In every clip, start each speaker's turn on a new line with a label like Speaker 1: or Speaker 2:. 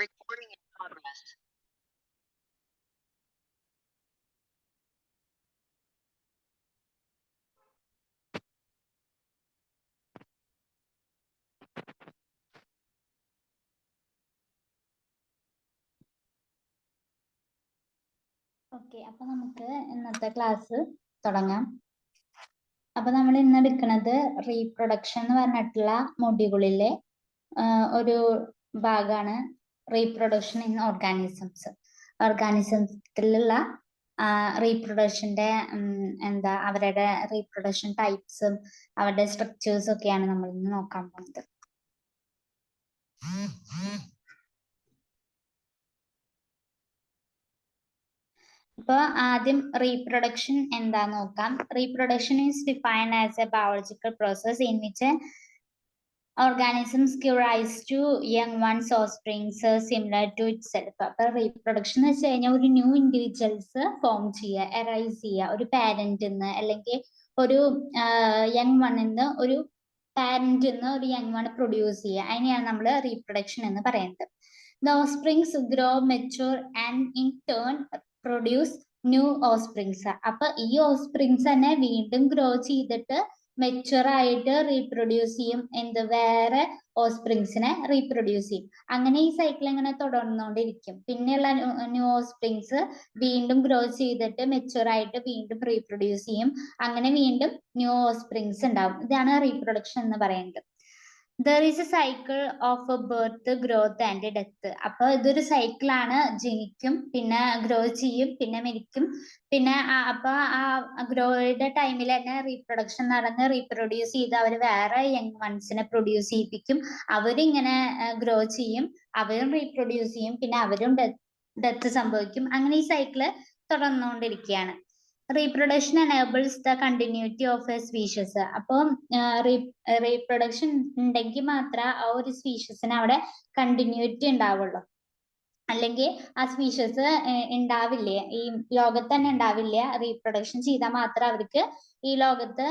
Speaker 1: Recording in progress.
Speaker 2: Okay, അപ്പൊ നമുക്ക് ഇന്നത്തെ ക്ലാസ് തുടങ്ങാം. അപ്പൊ നമ്മൾ ഇന്ന് എടുക്കുന്നത് റീപ്രൊഡക്ഷൻ എന്ന് പറഞ്ഞിട്ടുള്ള മൊഡ്യൂളിലെ ഒരു ഭാഗമാണ് റീപ്രൊഡക്ഷൻ ഇൻ ഓർഗാനിസംസ്. ഓർഗാനിസത്തിലുള്ള റീപ്രൊഡക്ഷന്റെ അവരുടെ റീപ്രൊഡക്ഷൻ ടൈപ്സും അവരുടെ സ്ട്രക്ചേഴ്സും ഒക്കെയാണ് നമ്മൾ ഇന്ന് നോക്കാൻ പോകുന്നത്. അപ്പോൾ ആദ്യം റീപ്രൊഡക്ഷൻ എന്താന്ന് നോക്കാം. Reproduction is defined as A biological process in which organisms give rise to young ones offsprings similar to itself. അപ്പൊ റീപ്രൊഡക്ഷൻ എന്ന് വെച്ച് കഴിഞ്ഞാൽ ഒരു ന്യൂ ഇൻഡിവിജ്വൽസ് ഫോം ചെയ്യുക, എറൈസ് ചെയ്യുക, ഒരു പാരന്റിൽ നിന്ന് അല്ലെങ്കിൽ ഒരു യങ് വണ്ണിന്ന് ഒരു പാരന്റിൽ നിന്ന് ഒരു യങ് വൺ പ്രൊഡ്യൂസ് ചെയ്യുക. അതിനെയാണ് നമ്മൾ റീപ്രൊഡക്ഷൻ എന്ന് പറയുന്നത്. The offsprings grow, mature and in turn produce new offsprings. അപ്പൊ ഈ ഓസ്പ്രിങ്സ് തന്നെ വീണ്ടും ഗ്രോ ചെയ്തിട്ട് മെച്ചുവർ ആയിട്ട് റീപ്രൊഡ്യൂസ് ചെയ്യും, വേറെ ഓസ്പ്രിങ്സിനെ റീപ്രൊഡ്യൂസ് ചെയ്യും. അങ്ങനെ ഈ സൈക്കിൾ ഇങ്ങനെ തുടർന്നുകൊണ്ടിരിക്കും. പിന്നെയുള്ള ന്യൂ ഓസ്പ്രിങ്സ് വീണ്ടും ഗ്രോ ചെയ്തിട്ട് മെച്ചുവർ ആയിട്ട് വീണ്ടും റീപ്രൊഡ്യൂസ് ചെയ്യും. അങ്ങനെ വീണ്ടും ന്യൂ ഓസ്പ്രിങ്സ് ഉണ്ടാവും. ഇതാണ് റീപ്രൊഡക്ഷൻ എന്ന് പറയുന്നത്. There is a cycle of a birth, growth and death. അപ്പൊ ഇതൊരു സൈക്കിളാണ്. ജനിക്കും, പിന്നെ ഗ്രോ ചെയ്യും, പിന്നെ മരിക്കും. പിന്നെ അപ്പൊ ആ ഗ്രോയുടെ ടൈമിൽ തന്നെ റീപ്രൊഡക്ഷൻ നടന്ന് റീപ്രൊഡ്യൂസ് ചെയ്ത് അവർ വേറെ യങ് വൺസിനെ പ്രൊഡ്യൂസ് ചെയ്യിപ്പിക്കും. അവരിങ്ങനെ ഗ്രോ ചെയ്യും, അവരും റീപ്രൊഡ്യൂസ് ചെയ്യും, പിന്നെ അവരും ഡെത്ത് സംഭവിക്കും. അങ്ങനെ ഈ സൈക്കിള് തുടർന്നുകൊണ്ടിരിക്കുകയാണ്. Reproduction enables the continuity of a species. അപ്പം റീപ്രൊഡക്ഷൻ ഉണ്ടെങ്കിൽ മാത്രമേ ആ ഒരു സ്പീഷീസിന് അവിടെ കണ്ടിന്യൂറ്റി ഉണ്ടാവുള്ളൂ. അല്ലെങ്കിൽ ആ സ്പീഷീസ് ഉണ്ടാവില്ലേ, ഈ ലോകത്ത് തന്നെ ഉണ്ടാവില്ല. റീപ്രൊഡക്ഷൻ ചെയ്താൽ മാത്രമേ അവർക്ക് ഈ ലോകത്ത്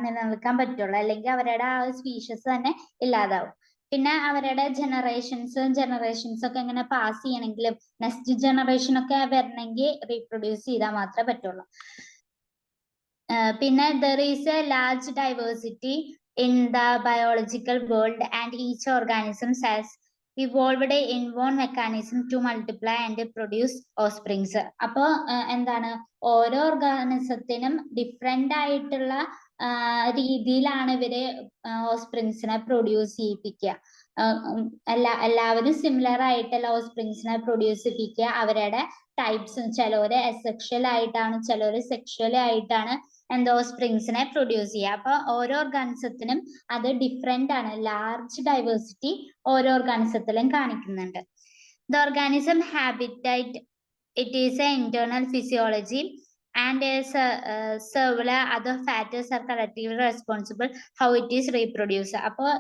Speaker 2: നിലനിൽക്കാൻ പറ്റുള്ളൂ. അല്ലെങ്കിൽ അവരുടെ ആ സ്പീഷീസ് തന്നെ ഇല്ലാതാവും. പിന്നെ അവരുടെ ജനറേഷൻസ് ഒക്കെ എങ്ങനെ പാസ് ചെയ്യണമെങ്കിലും നെക്സ്റ്റ് ജനറേഷൻ ഒക്കെ വരണമെങ്കിൽ റീപ്രൊഡ്യൂസ് ചെയ്താൽ മാത്രമേ പറ്റുള്ളൂ. പിന്നെ there is a large diversity in the biological world and each organism has evolved in one mechanism to multiply and produce offsprings. അപ്പോ ഓരോ ഓർഗാനിസത്തിനും ഡിഫറെന്റ് ആയിട്ടുള്ള രീതിയിലാണ് ഇവര് ഓസ്പ്രിങ്സിനെ പ്രൊഡ്യൂസ് ചെയ്യിപ്പിക്കുക. എല്ലാവരും സിമിലർ ആയിട്ടുള്ള ഓസ്പ്രിങ്സിനെ പ്രൊഡ്യൂസ് ചെയ്യിപ്പിക്കുക. അവരുടെ ടൈപ്സ് ചിലവര് അസെക്ഷൽ ആയിട്ടാണ്, ചിലവര് സെക്ഷൽ ആയിട്ടാണ് ഓസ്പ്രിങ്സിനെ പ്രൊഡ്യൂസ് ചെയ്യുക. അപ്പൊ ഓരോ ഓർഗാനിസത്തിനും അത് ഡിഫറെന്റ് ആണ്. ലാർജ് ഡൈവേഴ്സിറ്റി ഓരോ ഓർഗാനിസത്തിലും കാണിക്കുന്നുണ്ട്. The organism habitat, it is a internal physiology and several other factors are collectively responsible how it is reproduced. അപ്പോൾ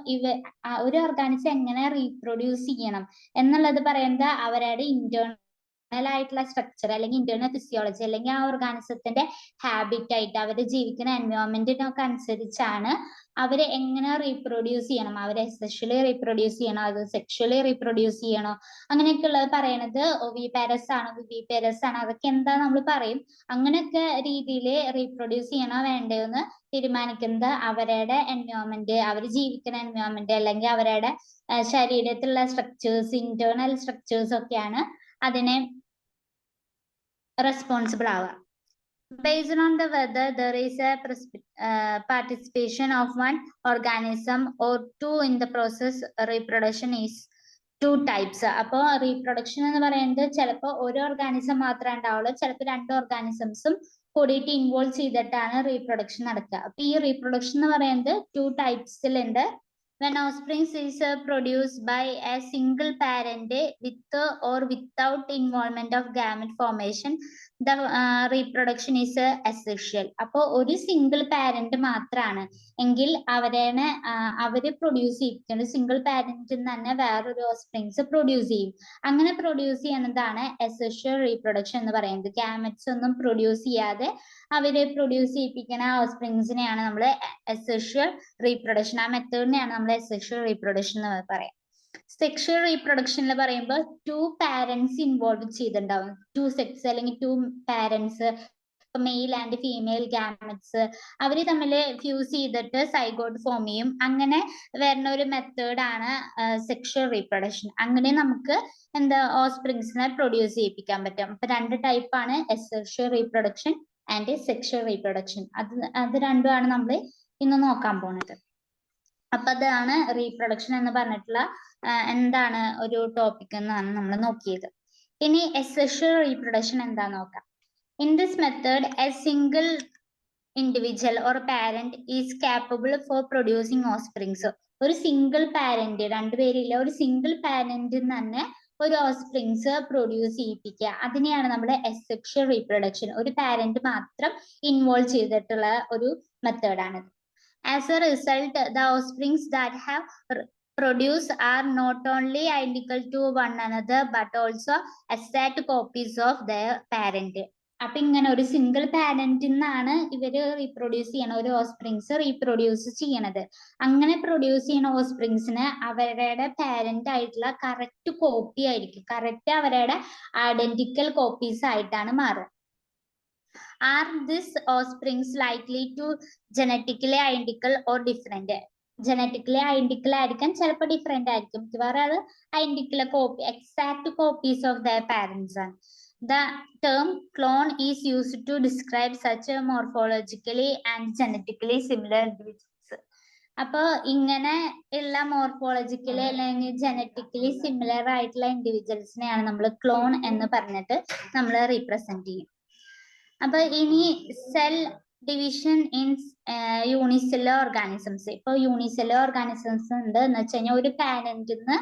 Speaker 2: ഒരു ഓർഗാനിസം എങ്ങനെ റീപ്രൊഡ്യൂസ് ചെയ്യണം എന്നുള്ളത് പറയുന്നത് അവരുടെ ഇന്റേണൽ ആയിട്ടുള്ള സ്ട്രക്ചർ അല്ലെങ്കിൽ ഇന്റേണൽ ഫിസിയോളജി അല്ലെങ്കിൽ ആ ഓർഗാനിസത്തിന്റെ ഹാബിറ്റായിട്ട് അവര് ജീവിക്കുന്ന എൻവയോൺമെന്റിനൊക്കെ അനുസരിച്ചാണ് അവര് എങ്ങനെ റീപ്രൊഡ്യൂസ് ചെയ്യണം. അവരെ സെക്ഷലി റീപ്രൊഡ്യൂസ് ചെയ്യണോ, അത് സെക്ഷലി റീപ്രൊഡ്യൂസ് ചെയ്യണോ, അങ്ങനെയൊക്കെ ഉള്ളത് പറയണത് ഒവിപാരസ് ആണോ വിവിപാരസ് ആണോ, അതൊക്കെ എന്താ നമ്മൾ പറയും. അങ്ങനെയൊക്കെ രീതിയിൽ റീപ്രൊഡ്യൂസ് ചെയ്യണോ വേണ്ടതെന്ന് തീരുമാനിക്കുന്നത് അവരുടെ എൻവയോൺമെന്റ്, അവർ ജീവിക്കുന്ന എൻവയോൺമെന്റ് അല്ലെങ്കിൽ അവരുടെ ശരീരത്തിലുള്ള സ്ട്രക്ചേഴ്സ്, ഇന്റേണൽ സ്ട്രക്ചേഴ്സ് ഒക്കെയാണ് അതിനെ റെസ്പോൺസിബിൾ ആവുക. Based on the whether there is a participation of one organism or two in the process, reproduction is two types. അപ്പോൾ റീപ്രൊഡക്ഷൻ എന്ന് പറയുന്നത് ചിലപ്പോൾ ഒരു ഓർഗാനിസം മാത്രമേ ഉണ്ടാവുള്ളൂ, ചിലപ്പോൾ രണ്ട് ഓർഗാനിസംസും കൂടിയിട്ട് ഇൻവോൾവ് ചെയ്തിട്ടാണ് റീപ്രൊഡക്ഷൻ നടക്കുക. അപ്പൊ ഈ റീപ്രൊഡക്ഷൻ എന്ന് പറയുന്നത് to ടൈപ്സിലുണ്ട്. When offspring is produced by a single parent with or without involvement of gamete formation, the reproduction is essential. അപ്പോൾ ഒരു സിംഗിൾ പാരന്റ് മാത്രമാണ് എങ്കിൽ അവര് പ്രൊഡ്യൂസ് ചെയ്യിപ്പിക്കുന്നത് സിംഗിൾ പാരന്റിൽ തന്നെ വേറൊരു ഓസ്പ്രിങ്സ് പ്രൊഡ്യൂസ് ചെയ്യും. അങ്ങനെ പ്രൊഡ്യൂസ് ചെയ്യുന്നതാണ് എസെഷ്യൽ റീപ്രൊഡക്ഷൻ എന്ന് പറയുന്നത്. ഗാമറ്റ്സ് ഒന്നും പ്രൊഡ്യൂസ് ചെയ്യാതെ അവര് പ്രൊഡ്യൂസ് ചെയ്യിപ്പിക്കുന്ന ഓസ്പ്രിങ്സിനെയാണ് നമ്മൾ എസെഷ്യൽ റീപ്രൊഡക്ഷൻ, ആ മെത്തേഡിനെയാണ് നമ്മൾ എസെഷ്യൽ റീപ്രൊഡക്ഷൻ എന്ന് പറയാം. സെക്ഷൽ റീപ്രൊഡക്ഷനിൽ പറയുമ്പോൾ 2 പാരന്റ്സ് ഇൻവോൾവ് ചെയ്തിട്ടുണ്ടാവും. 2 സെക്സ് അല്ലെങ്കിൽ 2 parents, mail and female gametes അവര് തമ്മിൽ ഫ്യൂസ് ചെയ്തിട്ട് സൈഗോട്ട് ഫോം ചെയ്യും. അങ്ങനെ വരുന്ന ഒരു മെത്തേഡ് ആണ് സെക്ഷൽ റീപ്രൊഡക്ഷൻ. അങ്ങനെ നമുക്ക് എന്താ ഓസ്പ്രിങ്സിനെ പ്രൊഡ്യൂസ് ചെയ്യിപ്പിക്കാൻ പറ്റും. അപ്പൊ 2 ടൈപ്പാണ് asexual reproduction and sexual reproduction. അത് രണ്ടുമാണ് നമ്മൾ ഇന്ന് നോക്കാൻ പോകുന്നത്. അപ്പൊ അതാണ് റീപ്രൊഡക്ഷൻ എന്ന് പറഞ്ഞിട്ടുള്ള എന്താണ് ഒരു ടോപ്പിക് എന്നാണ് നമ്മൾ നോക്കിയത്. ഇനി അസെക്ഷൽ റീപ്രൊഡക്ഷൻ എന്താ നോക്കാം. In this method, a single individual or parent is capable for producing offsprings. ഒരു സിംഗിൾ പാരന്റ്, രണ്ടുപേരില്ല, ഒരു സിംഗിൾ പാരന്റ് തന്നെ ഒരു ഓസ്പ്രിങ്സ് പ്രൊഡ്യൂസ് ചെയ്യിപ്പിക്കുക. അതിനെയാണ് നമ്മുടെ അസെക്ഷൽ റീപ്രൊഡക്ഷൻ. ഒരു പാരന്റ് മാത്രം ഇൻവോൾവ് ചെയ്തിട്ടുള്ള ഒരു മെത്തേഡാണിത്. As a result, the offsprings that have produced are not only identical to one another but also exact copies of their parent. അപ്പൊ ഇങ്ങനെ ഒരു സിംഗിൾ പാരന്റിൽ നിന്നാണ് ഇവര് റീപ്രൊഡ്യൂസ് ചെയ്യണ ഒരു ഓസ്പ്രിങ്സ് റീപ്രൊഡ്യൂസ് ചെയ്യണത്. അങ്ങനെ പ്രൊഡ്യൂസ് ചെയ്യണ ഓസ്പ്രിങ്സിന് അവരുടെ പാരന്റ് ആയിട്ടുള്ള കറക്റ്റ് കോപ്പി ആയിരിക്കും, കറക്റ്റ് അവരുടെ ഐഡന്റിക്കൽ കോപ്പീസ് ആയിട്ടാണ് മാറുക. Are these offsprings likely to genetically identical or different? Genetically identical ആയിരിക്കാം, ചിലപ്പോൾ ഡിഫറെന്റ് ആയിരിക്കും. വേറെ അത് identical copy, exact copies of the parents ആണ്. The term clone is used to describe such a morphologically and genetically similar individuals. അപ്പൊ ഇങ്ങനെ ഉള്ള morphologically അല്ലെങ്കിൽ ജനറ്റിക്കലി സിമിലർ ആയിട്ടുള്ള ഇൻഡിവിജ്വൽസിനെയാണ് നമ്മൾ ക്ലോൺ എന്ന് പറഞ്ഞിട്ട് നമ്മൾ റീപ്രസെന്റ് ചെയ്യും. അപ്പൊ ഇനി cell division in unicellular organisms. ഇപ്പൊ യൂണിസെല്ലുലർ ഓർഗാനിസംസ് ഉണ്ട് എന്ന് വെച്ച് കഴിഞ്ഞാൽ ഒരു പാരന്റിൽ നിന്ന്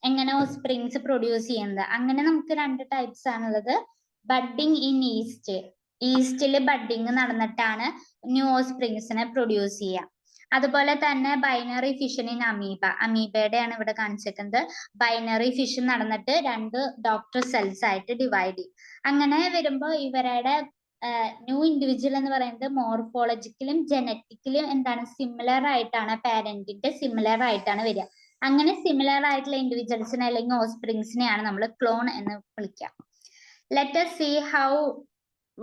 Speaker 2: എങ്ങനെ ഓസ്പ്രിങ്സ് പ്രൊഡ്യൂസ് ചെയ്യുന്നത്. അങ്ങനെ നമുക്ക് 2 ടൈപ്സ് ആണുള്ളത്. ബഡ്ഡിങ് ഇൻ ഈസ്റ്റ്, ഈസ്റ്റില് ബഡ്ഡിങ് നടന്നിട്ടാണ് ന്യൂ ഓസ്പ്രിങ്സിനെ പ്രൊഡ്യൂസ് ചെയ്യുക. അതുപോലെ തന്നെ ബൈനറി ഫിഷൻ ഇൻ അമീബ, അമീബയുടെയാണ് ഇവിടെ കാണിച്ചിരിക്കുന്നത്. ബൈനറി ഫിഷൻ നടന്നിട്ട് 2 ഡോക്ടർ സെൽസ് ആയിട്ട് ഡിവൈഡ് ചെയ്യും. അങ്ങനെ വരുമ്പോൾ ഇവരുടെ ന്യൂ ഇൻഡിവിജ്വൽ എന്ന് പറയുന്നത് മോർഫോളജിക്കലും ജനറ്റിക്കലും എന്താണ് സിമിലർ ആയിട്ടാണ്, പാരന്റിന്റെ സിമിലർ ആയിട്ടാണ് വരിക. അങ്ങനെ സിമിലർ ആയിട്ടുള്ള ഇൻഡിവിജ്വൽസിനെ അല്ലെങ്കിൽ ഓസ്പ്രിങ്സിനെയാണ് നമ്മൾ ക്ലോൺ എന്ന് വിളിക്കുക. Let us see how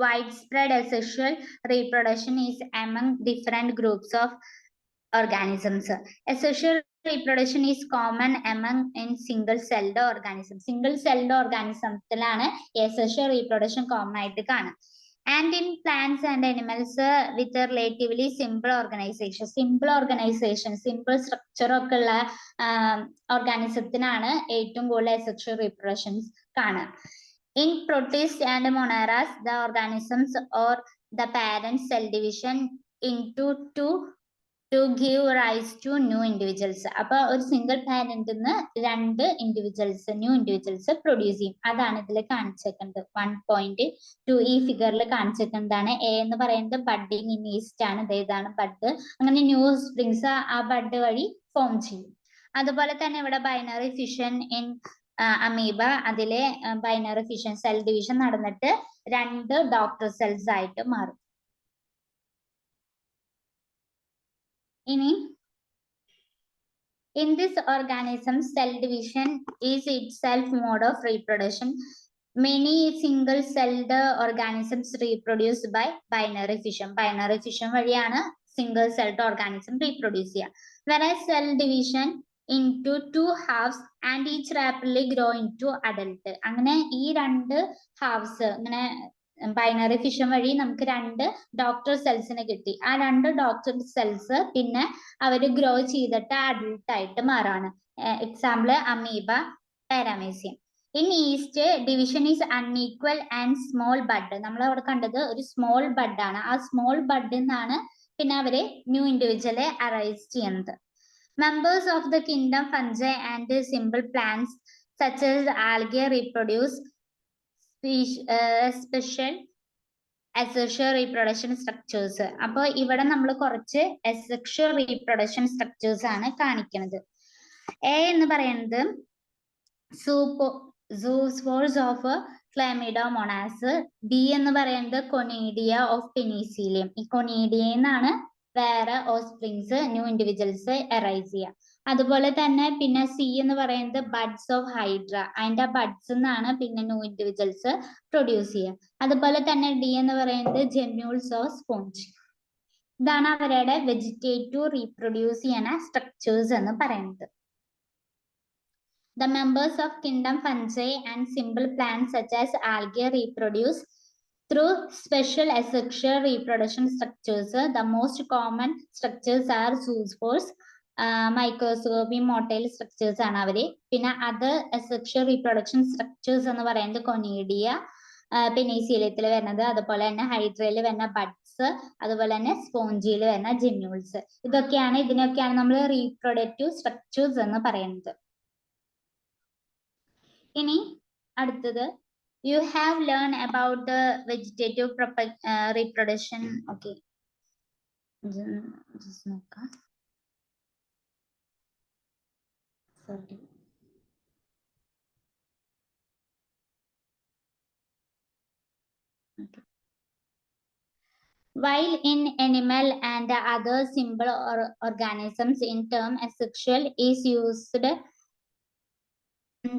Speaker 2: widespread asexual reproduction is among different groups of organisms. Asexual reproduction is common among in single celled organisms. Single celled organismത്തിലാണ് asexual reproduction common ആയിട്ട് കാണുക. And in plants and animals with a relatively simple organization, simple structure ഒക്കെ ഉള്ള ഓർഗാനിസത്തിനാണ് ഏറ്റവും കൂടുതൽ asexual reproductions കാണുക. In protists and monaras, the organisms or the parent cell division into two to give rise to new individuals. അപ്പൊ ഒരു single പാരന്റിൽ നിന്ന് 2 individuals, new individuals produce ചെയ്യും. അതാണ് ഇതിൽ കാണിച്ചേക്കുന്നത് 1.2. ഈ ഫിഗറിൽ കാണിച്ചേക്കുന്നതാണ്. എ എന്ന് പറയുന്നത് ബഡ്ഡിങ് ഇൻ ഈസ്റ്റ് ആണ്, ഇതാണ് ബഡ്. അങ്ങനെ ന്യൂ സ്പ്രിങ്സ് ആ ബഡ് വഴി ഫോം ചെയ്യും. അതുപോലെ തന്നെ ഇവിടെ ബൈനറി ഫിഷൻ ഇൻ അമീബ, അതിലെ ബൈനറി ഫിഷൻ സെൽ ഡിവിഷൻ നടന്നിട്ട് 2 ഡോക്ടർ സെൽസ് ആയിട്ട് മാറും. ഇനി in this organism, cell division is itself mode of reproduction. Many single-celled organisms reproduce by binary fission. Binary fission വഴിയാണ് single-celled organism reproduce ചെയ്യുക. Whereas cell division into 2 halves and each rapidly grow into adult. അങ്ങനെ ഈ 2 halves അങ്ങനെ binary fission വഴി നമുക്ക് 2 doctor സെൽസിനെ കിട്ടി. ആ 2 doctor cells പിന്നെ അവര് ഗ്രോ ചെയ്തിട്ട് അഡൾട്ട് ആയിട്ട് മാറാണ്. Example amoeba, paramecium. In yeast division is unequal and small bud. നമ്മൾ അവിടെ കണ്ടത് ഒരു സ്മോൾ ബഡ് ആണ്. ആ സ്മോൾ ബഡിൽ നിന്നാണ് പിന്നെ അവര് ന്യൂ ഇൻഡിവിജ്വലെ അറൈസ് ചെയ്യുന്നത്. Members of the kingdom fungi and simple plants such as algae reproduce special asexual reproduction structures. അപ്പോൾ ഇവിടെ നമ്മൾ കുറച്ച് asexual reproduction structures ആണ് കാണിക്കുന്നത്. എ എന്ന് പറയുന്നത് zoospores of Chlamydomonas. ബി എന്ന് പറയുന്നത് കൊണീഡിയ ഓഫ് പെനിസിലിയം. ഈ കൊണീഡിയയിൽ നിന്നാണ് വേറെ ഓസ്പ്രിങ്സ് ന്യൂ ഇൻഡിവിജ്വൽസ് അറൈസ് ചെയ്യുക. അതുപോലെ തന്നെ പിന്നെ സി എന്ന് പറയുന്നത് ബഡ്സ് ഓഫ് ഹൈഡ്ര, അതിന്റെ ബഡ്സ് എന്നാണ് പിന്നെ ന്യൂ ഇൻഡിവിജ്വൽസ് പ്രൊഡ്യൂസ് ചെയ്യുക. അതുപോലെ തന്നെ ഡി എന്ന് പറയുന്നത് ജെമ്യൂൾസ് ഓഫ് സ്പോഞ്ച്. ഇതാണ് അവരുടെ വെജിറ്റേറ്റീവ് റീപ്രൊഡ്യൂസ് ചെയ്യുന്ന സ്ട്രക്ചേഴ്സ് എന്ന് പറയുന്നത്. The members of kingdom fungi and simple plants such as algae reproduce through special asexual reproduction structures. The most common structures are zoospores, microscopy motile structures ആണ് അവര്. പിന്നെ other asexual reproduction structures എന്ന് പറയുന്നത് conidia, പെനീസിയത്തിൽ വരുന്നത്, അതുപോലെ തന്നെ ഹൈഡ്രയിൽ വരുന്ന buds, അതുപോലെ തന്നെ സ്പോഞ്ചിയിൽ വരുന്ന ജെമ്യൂൾസ്. ഇതിനൊക്കെയാണ് നമ്മൾ റീപ്രൊഡക്റ്റീവ് സ്ട്രക്ചേഴ്സ് എന്ന് പറയുന്നത്. ഇനി അടുത്തത് you have learned about the vegetative reproduction. Okay, just നോക്കാം. Sorry. Okay. While in animal and other simple organisms, in term asexual is used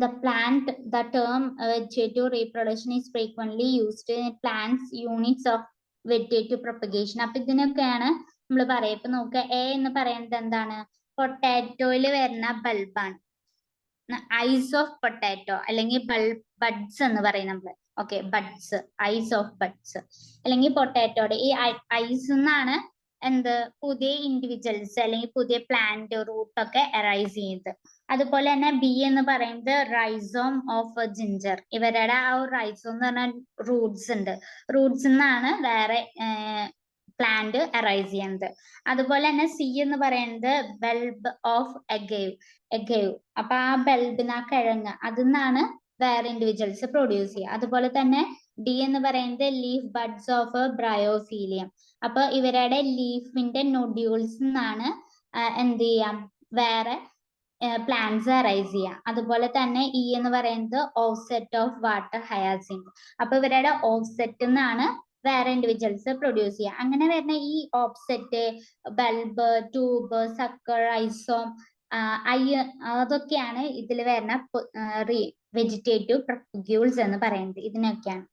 Speaker 2: the plant, the term vegetative reproduction is frequently used in plants units of vegetative propagation. അപ്പൊ ഇതിനൊക്കെയാണ് നമ്മൾ പറയുക. ഇപ്പൊ നോക്കുക, A എന്ന് പറയുന്നത് എന്താണ്? പൊട്ടാറ്റോയിൽ വരുന്ന ബൾബാണ്, ഐസ് ഓഫ് പൊട്ടാറ്റോ അല്ലെങ്കിൽ ബഡ്സ് എന്ന് പറയും നമ്മൾ. Okay, buds, ice of buds അല്ലെങ്കിൽ പൊട്ടാറ്റോയുടെ ഈ ഐസ് എന്നാണ് എന്ത് പുതിയ ഇൻഡിവിജ്വൽസ് അല്ലെങ്കിൽ പുതിയ പ്ലാന്റ് റൂട്ട് ഒക്കെ അറൈസ് ചെയ്യുന്നത്. അതുപോലെ തന്നെ ബി എന്ന് പറയുന്നത് റൈസോം ഓഫ് ജിഞ്ചർ. ഇവരുടെ ആ ഒരു റൈസോം എന്ന് പറഞ്ഞാൽ റൂട്ട്സ് ഉണ്ട്, റൂട്ട്സ് നിന്നാണ് വേറെ പ്ലാന്റ് അറൈസ് ചെയ്യുന്നത്. അതുപോലെ തന്നെ സി എന്ന് പറയുന്നത് ബൾബ് ഓഫ് എഗേവ്. അപ്പൊ ആ ബൾബിന്, ആ കിഴങ്ങ്, അതിന്നാണ് വേറെ ഇൻഡിവിജ്വൽസ് പ്രൊഡ്യൂസ് ചെയ്യുക. അതുപോലെ തന്നെ ഡി എന്ന് പറയുന്നത് ലീഫ് ബഡ്സ് ഓഫ് ബ്രയോഫീലിയം. അപ്പൊ ഇവരുടെ ലീഫിന്റെ നൊഡ്യൂൾസ് നിന്നാണ് എന്ത് ചെയ്യാം വേറെ പ്ലാന്റ്സ് അറൈസ് ചെയ്യാം. അതുപോലെ തന്നെ ഇ എന്ന് പറയുന്നത് ഓഫ്സെറ്റ് ഓഫ് വാട്ടർ ഹയാസിൻത്. അപ്പൊ ഇവരുടെ ഓഫ്സെറ്റ് നിന്നാണ് വേറെ ഇൻഡിവിജ്വൽസ് പ്രൊഡ്യൂസ് ചെയ്യുക. അങ്ങനെ വരുന്ന ഈ offset, bulb, tube, sucker, rhizome, അതൊക്കെയാണ് ഇതിൽ വരുന്ന വെജിറ്റേറ്റീവ് പ്രൊപ്പഗ്യൂൾസ് എന്ന് പറയുന്നത്. ഇതിനൊക്കെയാണ്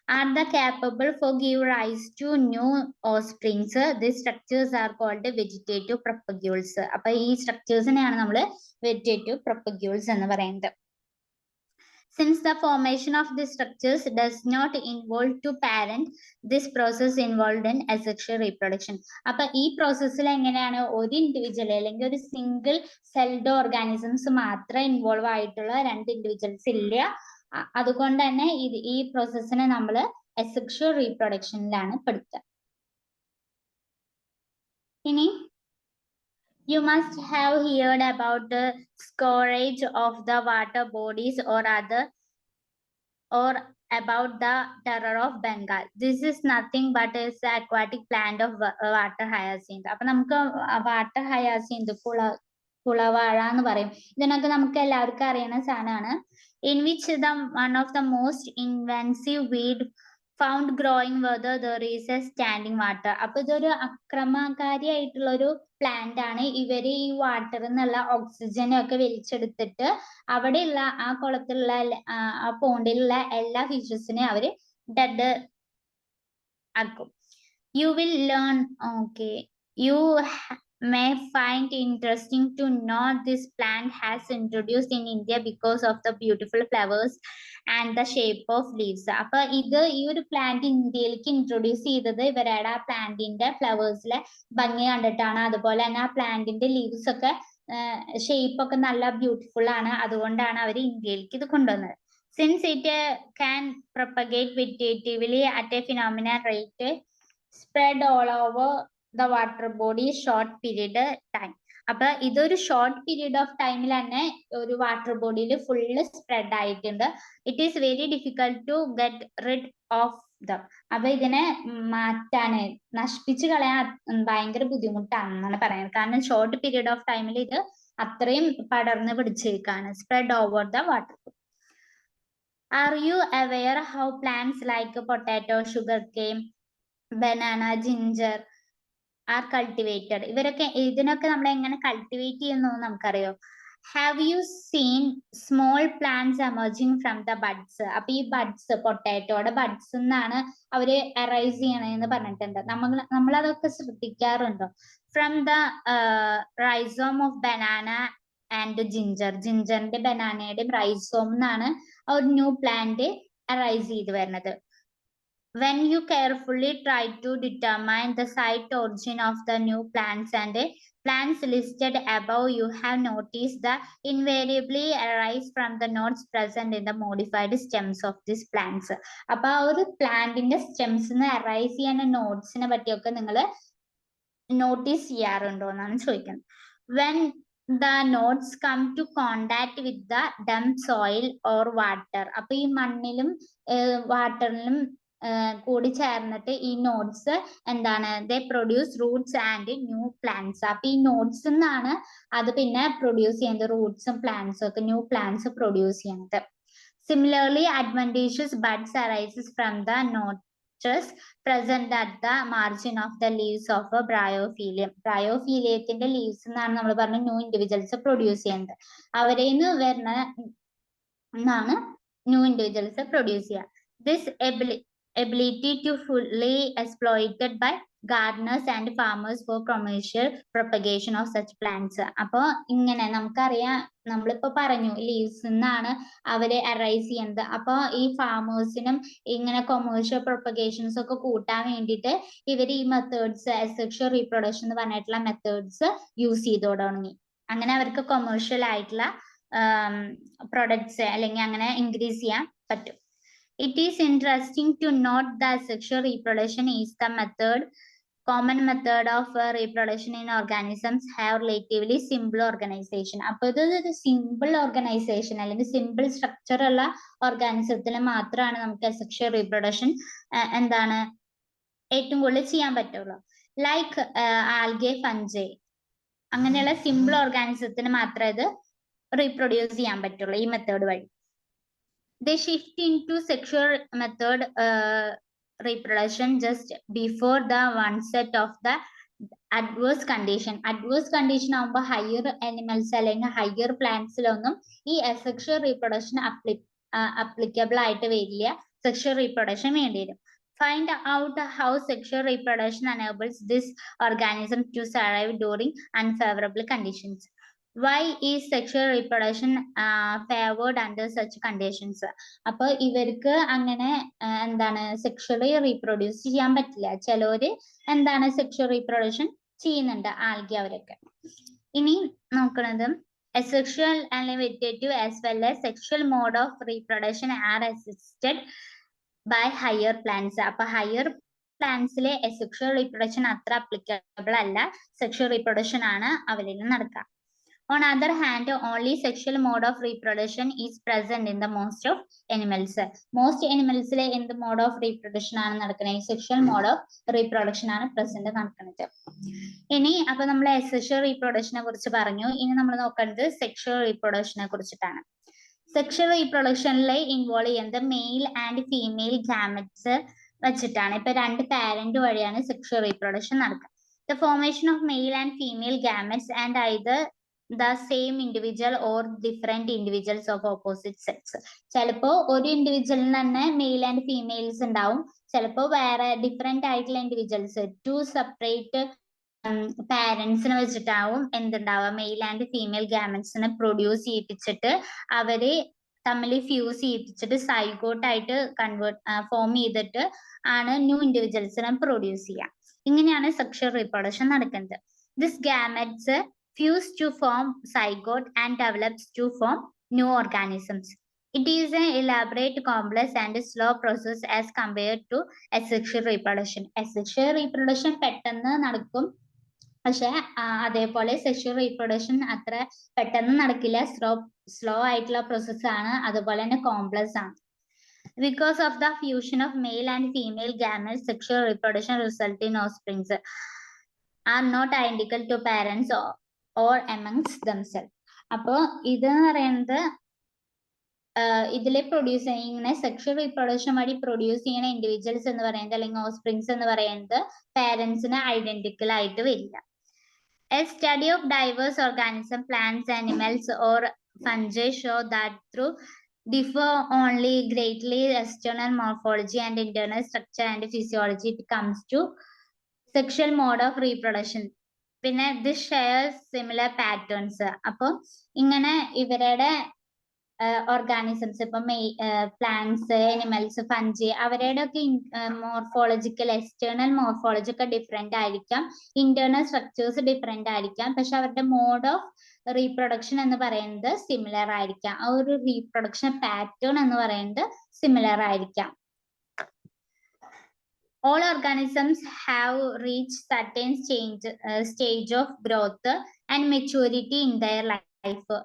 Speaker 2: are the capable for give rise to new offsprings. These structures are called vegetative propagules. അപ്പൊ ഈ സ്ട്രക്ചേഴ്സിനെയാണ് നമ്മൾ വെജിറ്റേറ്റീവ് പ്രൊപ്പഗ്യൂൾസ് എന്ന് പറയുന്നത്. Since the formation of these structures does not involve to parent, this process involved in asexual reproduction. അപ്പൊ ഈ പ്രോസസ്സിൽ എങ്ങനെയാണ് ഒരു ഇൻഡിവിജ്വൽ അല്ലെങ്കിൽ ഒരു സിംഗിൾ സെൽഡ് ഓർഗാനിസംസ് മാത്രം ഇൻവോൾവ് ആയിട്ടുള്ള രണ്ട് ഇൻഡിവിജ്വൽസ് ഇല്ല. അതുകൊണ്ട് തന്നെ ഈ പ്രോസസ്സിനെ നമ്മൾ അസെക്ഷുവൽ റീപ്രൊഡക്ഷനിലാണ് പെടുത്തുക. ഇനി you must have heard about the scourge of the water bodies or about the terror of Bengal. This is nothing but is the aquatic plant of water hyacinth. അപ്പൊ നമുക്ക് വാട്ടർ ഹയാസിന്ത്, കുളവാഴ എന്ന് പറയും. ഇതിനൊക്കെ നമുക്ക് എല്ലാവർക്കും അറിയുന്ന സാധനമാണ്. In which one of the most invasive weed found growing whether there is a standing water. അപ്പൊ ഇതൊരു അക്രമകാരിയായിട്ടുള്ള ഒരു പ്ലാന്റ് ആണ്. ഇവര് ഈ വാട്ടറിൽ നിന്നുള്ള ഓക്സിജനൊക്കെ വലിച്ചെടുത്തിട്ട് അവിടെയുള്ള ആ കുളത്തിലുള്ള ആ പോണ്ടിലുള്ള എല്ലാ ഫിഷസിനെ അവര് ഡെഡ് ആക്കും. You will learn, okay, you may find interesting to know this plant has introduced in India because of the beautiful flowers and the shape of leaves. അപ്പൊ ഇത് ഈ ഒരു പ്ലാന്റ് ഇന്ത്യയിലേക്ക് ഇൻട്രൊഡ്യൂസ് ചെയ്തത് ഇവരുടെ ആ പ്ലാന്റിന്റെ ഫ്ലവേഴ്സിലെ ഭംഗി കണ്ടിട്ടാണ്. അതുപോലെ തന്നെ ആ പ്ലാന്റിന്റെ ലീവ്സ് ഒക്കെ ഷേപ്പ് ഒക്കെ നല്ല ബ്യൂട്ടിഫുൾ ആണ്. അതുകൊണ്ടാണ് അവർ ഇന്ത്യയിലേക്ക് ഇത് കൊണ്ടുവന്നത്. Since it can propagate vegetatively at a phenomenal rate, spread all over the water body short period time. അപ്പൊ ഇതൊരു ഷോർട്ട് പീരീഡ് ഓഫ് ടൈമിൽ തന്നെ ഒരു വാട്ടർ ബോഡിയിൽ ഫുള്ള് സ്പ്രെഡ് ആയിട്ടുണ്ട്. It is very difficult to get rid of them. അപ്പൊ ഇതിനെ മാറ്റാന്, നശിപ്പിച്ച് കളയാൻ ഭയങ്കര ബുദ്ധിമുട്ടാണെന്നാണ് പറയുന്നത്. കാരണം ഷോർട്ട് പീരീഡ് ഓഫ് ടൈമിൽ ഇത് അത്രയും പടർന്ന് പിടിച്ചേക്കാണ്. Spread over the water. Are you aware how plants like potato, sugarcane, banana, ginger are cultivated. ഇവരൊക്കെ ഇതിനൊക്കെ നമ്മൾ എങ്ങനെ കൾട്ടിവേറ്റ് ചെയ്യുന്നു നമുക്കറിയോ? Have you seen small plants emerging from the buds? അപ്പൊ ഈ ബഡ്സ്, പൊട്ടാറ്റോയുടെ ബഡ്സ് എന്നാണ് അവര് അറൈസ് ചെയ്യണമെന്ന് പറഞ്ഞിട്ടുണ്ട്. നമ്മളതൊക്കെ ശ്രദ്ധിക്കാറുണ്ടോ? From the rhizome of banana and ജിഞ്ചറിന്റെ ബനാനയുടെയും റൈസോം എന്നാണ് ഒരു ന്യൂ പ്ലാന്റ് അറൈസ് ചെയ്ത് വരുന്നത്. When you carefully try to determine the site origin of the new plants and plants listed above, you have noticed that invariably arise from the nodes present in the modified stems of these plants. അപ്പോൾ ആ ഒരു പ്ലാന്റിന്റെ സ്റ്റെംസിന് arise ചെയ്യുന്ന നോട്ട്സിനെ പറ്റിയൊക്കെ നിങ്ങൾ notice ചെയ്യാറുണ്ടോ എന്നാണ് ചോദിക്കുന്നത്. When the nodes come to contact with the damp soil or water, അപ്പൊ ഈ മണ്ണിലും വാട്ടറിലും കൂടി ചേർന്നിട്ട് ഈ നോട്ട്സ് എന്താണ്, ദേ produce Roots and new plants. അപ്പൊ ഈ നോട്ട്സ് എന്നാണ് അത് പിന്നെ പ്രൊഡ്യൂസ് ചെയ്യുന്നത്, റൂട്ട്സും പ്ലാന്റ്സും ഒക്കെ ന്യൂ പ്ലാന്റ്സ് പ്രൊഡ്യൂസ് ചെയ്യുന്നത്. Similarly adventitious buds arises from the notes present at the margin of the leaves of a bryophyllum. ബ്രയോഫീലിയത്തിന്റെ ലീവ്സ് എന്നാണ് നമ്മൾ പറഞ്ഞ ന്യൂ ഇൻഡിവിജ്വൽസ് പ്രൊഡ്യൂസ് ചെയ്യുന്നത്. അവരെന്ന് വരുന്ന എന്നാണ് ന്യൂ ഇൻഡിവിജ്വൽസ് പ്രൊഡ്യൂസ് ചെയ്യുക. This ability to fully exploited by gardeners and farmers for commercial propagation of such plants. അപ്പോൾ ഇങ്ങനെ നമുക്കറിയാം, നമ്മളിപ്പോ പറഞ്ഞു ലീവ്സ് എന്നാണ് അവര് അറൈസ് ചെയ്യുന്നത്. അപ്പൊ ഈ ഫാമേഴ്സിനും ഇങ്ങനെ കൊമേഴ്ഷ്യൽ പ്രൊപ്പഗേഷൻസ് ഒക്കെ കൂട്ടാൻ വേണ്ടിയിട്ട് ഇവർ ഈ മെത്തേഡ്സ്, അസെക്ഷൽ റീപ്രൊഡക്ഷൻ എന്ന് പറഞ്ഞിട്ടുള്ള മെത്തേഡ്സ് യൂസ് ചെയ്ത് തുടങ്ങി. അങ്ങനെ അവർക്ക് കൊമേഴ്ഷ്യൽ ആയിട്ടുള്ള പ്രൊഡക്ട്സ് അല്ലെങ്കിൽ അങ്ങനെ ഇൻക്രീസ് ചെയ്യാൻ പറ്റും. It is interesting to note that sexual reproduction is the common method of reproduction in organisms have relatively simple organization. അപ്പോൾ ഇതൊരു സിമ്പിൾ ഓർഗനൈസേഷൻ അല്ലെങ്കിൽ സിമ്പിൾ സ്ട്രക്ചർ ഉള്ള ഓർഗാനിസത്തിൽ മാത്രമാണ് നമുക്ക് സെക്ഷൽ റീപ്രൊഡക്ഷൻ എന്താണ് ഏറ്റവും കൂടുതൽ ചെയ്യാൻ പറ്റുള്ളൂ. ലൈക്ക് ആൽഗെ, ഫഞ്ചൈ അങ്ങനെയുള്ള സിമ്പിൾ ഓർഗാനിസത്തിന് മാത്രമേ ഇത് റീപ്രൊഡ്യൂസ് ചെയ്യാൻ പറ്റുള്ളൂ ഈ മെത്തേഡ് വഴി. They shift into sexual method reproduction just before the onset of the adverse condition. Adverse condition ആകുമ്പോൾ ഹയർ അനിമൽസ് അല്ലെങ്കിൽ ഹയർ പ്ലാന്റ്സിലൊന്നും ഈ അസെക്ഷൽ റീപ്രൊഡക്ഷൻ അപ്ലിക്കബിൾ ആയിട്ട് വരില്ല. സെക്ഷൽ റീപ്രൊഡക്ഷൻ വേണ്ടി വരും. Find out how sexual reproduction enables this organism to survive during unfavorable conditions. Why is sexual reproduction favored under such conditions? അപ്പൊ ഇവർക്ക് അങ്ങനെ എന്താണ് സെക്ഷലി റീപ്രൊഡ്യൂസ് ചെയ്യാൻ പറ്റില്ല. ചിലവര് എന്താണ് സെക്ഷൽ റീപ്രൊഡക്ഷൻ ചെയ്യുന്നുണ്ട്, ആൽഗി അവരൊക്കെ. ഇനി നോക്കുന്നത് asexual and vegetative as well as sexual mode of reproduction are assisted by higher plants. അപ്പൊ ഹയർ പ്ലാന്റ്സിലെ asexual reproduction അത്ര അപ്ലിക്കബിൾ അല്ല, സെക്ഷൽ റീപ്രൊഡക്ഷൻ ആണ് അവരിൽ നടക്കുക. On other hand, only sexual mode of reproduction is present in the most of animals. Most animals le എന്ത് mode of reproduction ആണ് നടക്കുന്നത്? Sexual mode of reproduction ആണ് present നടക്കുന്നത്. ഇനി അപ്പൊ നമ്മൾ asexual reproduction കുറിച്ച് പറഞ്ഞു. ഇനി നമ്മൾ നോക്കുന്നത് sexual reproduction കുറിച്ചിട്ടാണ്. Sexual reproductionലെ ഇൻവോൾവ് ചെയ്യുന്നത് മെയിൽ ആൻഡ് ഫീമെയിൽ ഗാമറ്റ്സ് വെച്ചിട്ടാണ്. ഇപ്പൊ രണ്ട് പാരന്റ് വഴിയാണ് sexual reproduction നടക്കുക. The formation of male and female gametes and either the same individual or different individuals of opposite sex. ചിലപ്പോ ഒരു ഇൻഡിവിജ്വലിന് തന്നെ മെയിൽ ആൻഡ് ഫീമെയിൽസ് ഉണ്ടാവും, ചിലപ്പോ വേറെ ഡിഫറെന്റ് ആയിട്ടുള്ള ഇൻഡിവിജ്വൽസ്, ടു സെപ്പറേറ്റ് പാരന്റ്സിനെ വെച്ചിട്ടാവും എന്തുണ്ടാവുക, മെയിൽ ആൻഡ് ഫീമെയിൽ ഗാമറ്റ്സിനെ പ്രൊഡ്യൂസ് ചെയ്യിപ്പിച്ചിട്ട് അവര് തമ്മിൽ ഫ്യൂസ് ചെയ്യിപ്പിച്ചിട്ട് സൈഗോട്ടായിട്ട് ഫോം ചെയ്തിട്ട് ആണ് ന്യൂ ഇൻഡിവിജ്വൽസിനെ പ്രൊഡ്യൂസ് ചെയ്യുക. ഇങ്ങനെയാണ് സെക്ഷൽ റീപ്രൊഡക്ഷൻ നടക്കുന്നത്. This gametes fuse to form zygote and develops to form new organisms. It is an elaborate, complex and slow process as compared to asexual reproduction. Asexual reproduction പെട്ടെന്ന് നടക്കും, പക്ഷെ അതേപോലെ sexual reproduction അത്ര പെട്ടെന്ന് നടക്കില്ല, slow ആയിട്ടുള്ള process ആണ്, അതുപോലെ തന്നെ കോംപ്ലക്സ് ആണ്. Because of the fusion of male and female gametes, sexual reproduction result in offsprings are not identical to parents or amongst themselves. അപ്പോൾ ഇത് എന്ന് പറയുന്നത് ഇതിലെ പ്രൊഡ്യൂസ് ചെയ്യുന്ന സെക്ഷൽ റീപ്രൊഡക്ഷൻ വഴി പ്രൊഡ്യൂസ് ചെയ്യുന്ന ഇൻഡിവിജ്വൽസ് എന്ന് പറയുന്നത് അല്ലെങ്കിൽ ഓഫ്സ്പ്രിങ്സ് എന്ന് പറയുന്നത് പാരന്റ്സിന് ഐഡന്റിക്കൽ ആയിട്ട് വരില്ല. A study of diverse organisms, plants, animals, or fungi show that through differ only greatly external morphology and internal structure and physiology it comes to sexual mode of reproduction. പിന്നെ this shares similar patterns. അപ്പോൾ ഇങ്ങനെ ഇവരുടെ organisms ഇപ്പം plants, animals, fungi അവരുടെ ഒക്കെ morphological external morphology ഒക്കെ different ആയിരിക്കാം, internal structures different ആയിരിക്കാം, പക്ഷെ അവരുടെ മോഡ് ഓഫ് റീപ്രൊഡക്ഷൻ എന്ന് പറയുന്നത് സിമിലർ ആയിരിക്കാം. ആ ഒരു റീപ്രൊഡക്ഷൻ പാറ്റേൺ എന്ന് പറയുന്നത് സിമിലർ ആയിരിക്കാം. All organisms have reached certain stage of growth and maturity in their life.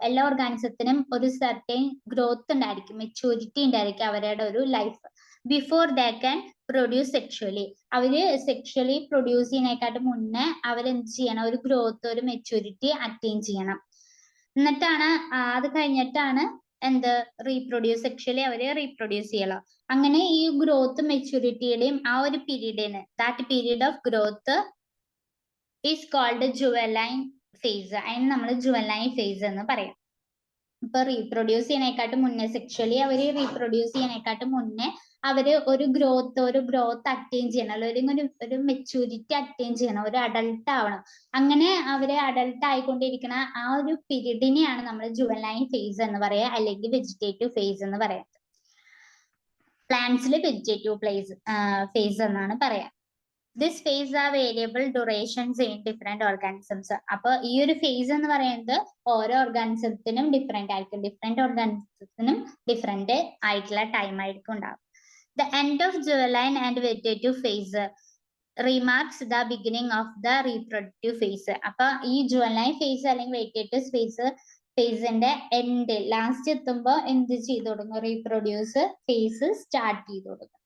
Speaker 2: എല്ലാ ഓർഗാനിസത്തിനും ഒരു സർട്ടൈൻ ഗ്രോത്ത് ഉണ്ടായിരിക്കും, മെച്യൂരിറ്റി ഉണ്ടായിരിക്കും അവരുടെ ഒരു life. Before they can produce sexually, അവര് സെക്ഷുവലി പ്രൊഡ്യൂസ് ചെയ്യുന്നതിനെക്കാട്ട് മുന്നേ അവരെന്ത് ചെയ്യണം, ഒരു ഗ്രോത്ത്, ഒരു മെച്യൂരിറ്റി അറ്റൈൻ ചെയ്യണം. എന്നിട്ടാണ് അത് കഴിഞ്ഞിട്ടാണ് എന്ത് റീപ്രൊഡ്യൂസ്, സെക്ഷുവലി അവര് റീപ്രൊഡ്യൂസ് ചെയ്യണം. അങ്ങനെ ഈ ഗ്രോത്ത് മെച്യൂരിറ്റിയുടെയും ആ ഒരു പീരീഡിന്, that period of growth is called ജുവലൈൻ ഫേസ്. അതിന് നമ്മൾ ജുവലൈൻ ഫേസ് എന്ന് പറയാം. ഇപ്പൊ റീപ്രൊഡ്യൂസ് ചെയ്യണേക്കാട്ടും മുന്നേ, സെക്ഷുവലി അവര് റീപ്രൊഡ്യൂസ് ചെയ്യണേക്കാട്ടും മുന്നേ അവര് ഒരു ഗ്രോത്ത് അറ്റൈൻ ചെയ്യണം, അല്ലെങ്കിൽ ഒരു മെച്യൂരിറ്റി അറ്റൈൻ ചെയ്യണം, ഒരു അഡൾട്ട് ആവണം. അങ്ങനെ അവര് അഡൾട്ട് ആയിക്കൊണ്ടിരിക്കുന്ന ആ ഒരു പീരീഡിനെയാണ് നമ്മൾ ജുവലൈൻ ഫേസ് എന്ന് പറയാ, അല്ലെങ്കിൽ വെജിറ്റേറ്റീവ് ഫേസ് എന്ന് പറയാം. പ്ലാന്റ്സിൽ വെജിറ്റേറ്റീവ് ഫേസ് എന്നാണ് പറയാം. This phase are variable durations in different organisms. അപ്പൊ ഈ ഒരു ഫേസ് എന്ന് പറയുന്നത് ഓരോ ഓർഗാനിസത്തിനും ഡിഫറെന്റ് ആയിരിക്കും, ഡിഫറെന്റ് ഓർഗാനിസത്തിനും ഡിഫറെന്റ് ആയിട്ടുള്ള ടൈം ആയിരിക്കും ഉണ്ടാവും. ദ എൻഡ് ഓഫ് ജുവലൈൻ and vegetative phase remarks the beginning of the reproductive phase. അപ്പൊ ഈ ജുവലൈൻ ഫേസ് അല്ലെങ്കിൽ വെജിറ്റേറ്റീവ് ഫേസിന്റെ എൻഡ്, ലാസ്റ്റ് എത്തുമ്പോ എന്ത് ചെയ്തു തുടങ്ങും, റീപ്രൊഡ്യൂസ് ഫേസ് സ്റ്റാർട്ട് ചെയ്തു തുടങ്ങും.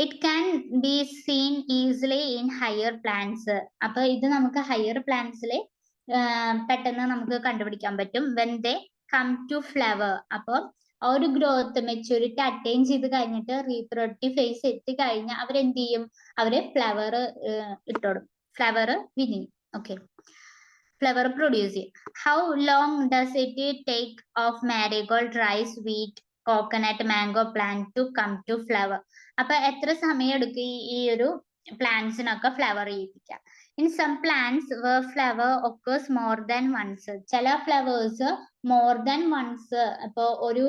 Speaker 2: It can be seen easily in higher plants. അപ്പൊ ഇത് നമുക്ക് ഹയർ പ്ലാന്റ്സിൽ പെട്ടെന്ന് നമുക്ക് കണ്ടുപിടിക്കാൻ പറ്റും. When they come to flower, അപ്പൊ ആ ഒരു ഗ്രോത്ത് മെച്യൂരിറ്റി അറ്റൈൻ ചെയ്ത് കഴിഞ്ഞിട്ട് റീപ്രൊഡക്റ്റീവ് ഫേസ് എത്തിക്കഴിഞ്ഞാൽ അവരെന്ത് ചെയ്യും, അവര് ഫ്ലവർ ഇട്ടോടും, ഫ്ലവർ വിരിയും. ഓക്കെ, ഫ്ലവർ പ്രൊഡ്യൂസ് ചെയ്യും. How long does it take of marigold, rice, wheat, coconut, mango plant to come to flower? അപ്പൊ എത്ര സമയം എടുക്കും ഈ ഒരു പ്ലാന്റ്സിനൊക്കെ ഫ്ലവർ ചെയ്യിപ്പിക്കാം? In some plants flower occurs more than once. ചില ഫ്ലവേഴ്സ് മോർ ദാൻ വൺസ്, ഇപ്പൊ ഒരു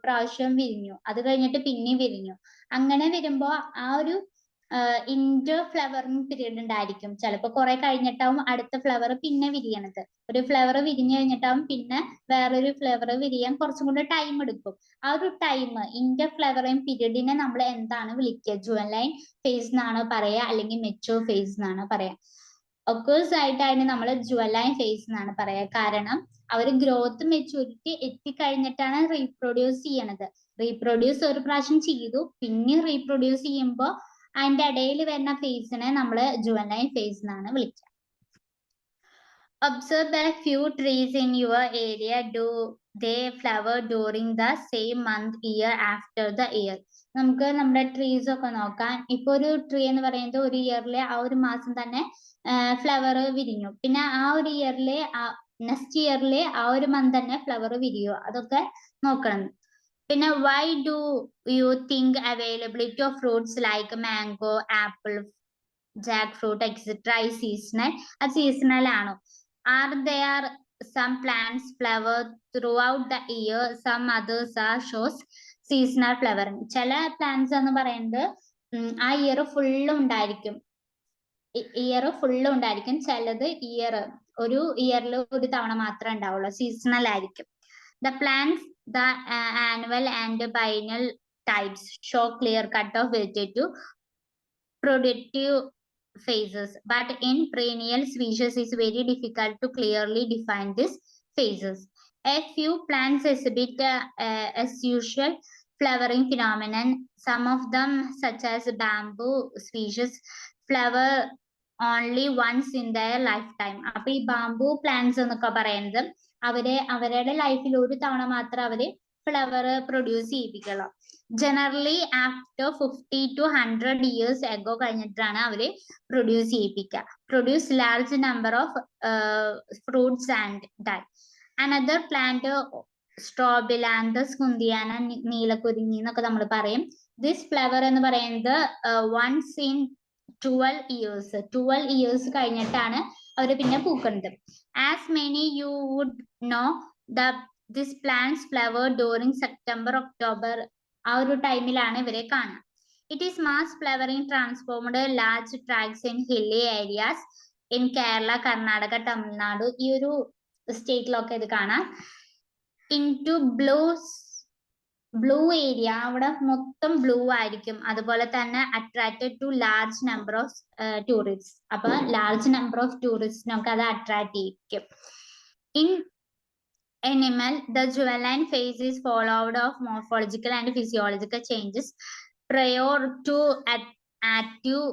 Speaker 2: പ്രാവശ്യം വിരിഞ്ഞു, അത് കഴിഞ്ഞിട്ട് പിന്നെയും വിരിഞ്ഞു. അങ്ങനെ വരുമ്പോ ആ ഒരു ഇന്റർ ഫ്ലവറിങ് പീരീഡ് ഉണ്ടായിരിക്കും. ചിലപ്പോൾ കുറെ കഴിഞ്ഞിട്ടാവും അടുത്ത ഫ്ലവർ പിന്നെ വിരിയണത്. ഒരു ഫ്ലവർ വിരിഞ്ഞു കഴിഞ്ഞിട്ടാവും പിന്നെ വേറൊരു ഫ്ലവർ വിരിയാൻ കുറച്ചും കൂടെ ടൈം എടുക്കും. ആ ഒരു ടൈം, ഇന്റർ ഫ്ലവറിങ് പീരീഡിനെ നമ്മൾ എന്താണ് വിളിക്കുക? ജുവലൈൻ ഫേസ് എന്നാണ് പറയാ, അല്ലെങ്കിൽ മെച്ചൂർ ഫേസ് എന്നാണ് പറയാ. ഒക്കേഴ്സ് ആയിട്ട് അതിന് നമ്മൾ ജുവലൈൻ ഫേസ് എന്നാണ് പറയാ. കാരണം അവർ ഗ്രോത്ത് മെച്യൂരിറ്റി എത്തിക്കഴിഞ്ഞിട്ടാണ് റീപ്രൊഡ്യൂസ് ചെയ്യണത്. റീപ്രൊഡ്യൂസ് ഒരു പ്രാവശ്യം ചെയ്തു, പിന്നെ റീപ്രൊഡ്യൂസ് ചെയ്യുമ്പോൾ അതിന്റെ ഇടയിൽ വരുന്ന ഫേസിനെ നമ്മൾ ജുവലൈൻ ഫേസ് എന്നാണ് വിളിക്കുക. Observe that few trees in your area do they flower during the same month, year after the year. നമുക്ക് നമ്മുടെ ട്രീസ് ഒക്കെ നോക്കാം. ഇപ്പൊ ഒരു ട്രീ എന്ന് പറയുന്നത് ഒരു ഇയറിലെ ആ ഒരു മാസം തന്നെ ഫ്ലവർ വിരിഞ്ഞു, പിന്നെ ആ ഒരു ഇയറിലെ നെക്സ്റ്റ് ഇയറിലെ ആ ഒരു മന്ത് തന്നെ ഫ്ലവർ വിരിയോ, അതൊക്കെ നോക്കണം. പിന്നെ why do you think availability of fruits like mango, apple, jackfruit, etc. is seasonal? അത് സീസണൽ ആണോ? Are there some plants flower throughout the year, some others are shows seasonal flowering? ചില plants എന്ന് പറയുന്നത് ആ year ഫുള്ളും ഉണ്ടായിരിക്കും, ചിലത് ഒരു ഇയറിൽ ഒരു തവണ മാത്രമേ ഉണ്ടാവുള്ളൂ, സീസണൽ ആയിരിക്കും. The plants, the annual and biennial types show clear cut of vegetative productive phases, but in perennial species it's very difficult to clearly define these phases. A few plants exhibit as usual flowering phenomenon. Some of them, such as bamboo species, flower only once in their lifetime. അപ്പൊ ഈ bamboo plants എന്നൊക്കെ പറയുന്നത് അവരുടെ ലൈഫിൽ ഒരു തവണ മാത്രം അവര് ഫ്ലവർ പ്രൊഡ്യൂസ് ചെയ്യിപ്പിക്കുള്ളൂ. Generally after 50 to 100 years ago കഴിഞ്ഞിട്ടാണ് അവര് പ്രൊഡ്യൂസ് ചെയ്യിപ്പിക്കുക. Produce large number of fruits and die. Another plant Strobilanthes kunthiana, Neelakurinji എന്നൊക്കെ നമ്മൾ പറയും. ദിസ് ഫ്ലവർ എന്ന് പറയുന്നത് വൺസ് ഇൻ 12 years കഴിഞ്ഞിട്ടാണ് അവര് പിന്നെ പൂക്കുന്നത്. As many you would know this plants flower during September October, ആ ഒരു ടൈമിലാണ് ഇവരെ കാണുക. It is mass flowering transformed large tracts in hilly areas in Kerala, Karnataka, Tamil Nadu, ഈ ഒരു സ്റ്റേറ്റിലൊക്കെ ഇത് കാണാം. ഇൻ ടു ബ്ലൂ ഏരിയ, അവിടെ മൊത്തം ബ്ലൂ ആയിരിക്കും. അതുപോലെ തന്നെ attracted to large number of tourist, അപ്പൊ ലാർജ് നമ്പർ ഓഫ് ടൂറിസ്റ്റിനൊക്കെ അത് അട്രാക്ട് ചെയ്യിക്കും. In animal, the juvenile phase is followed of morphological and physiological changes prior to active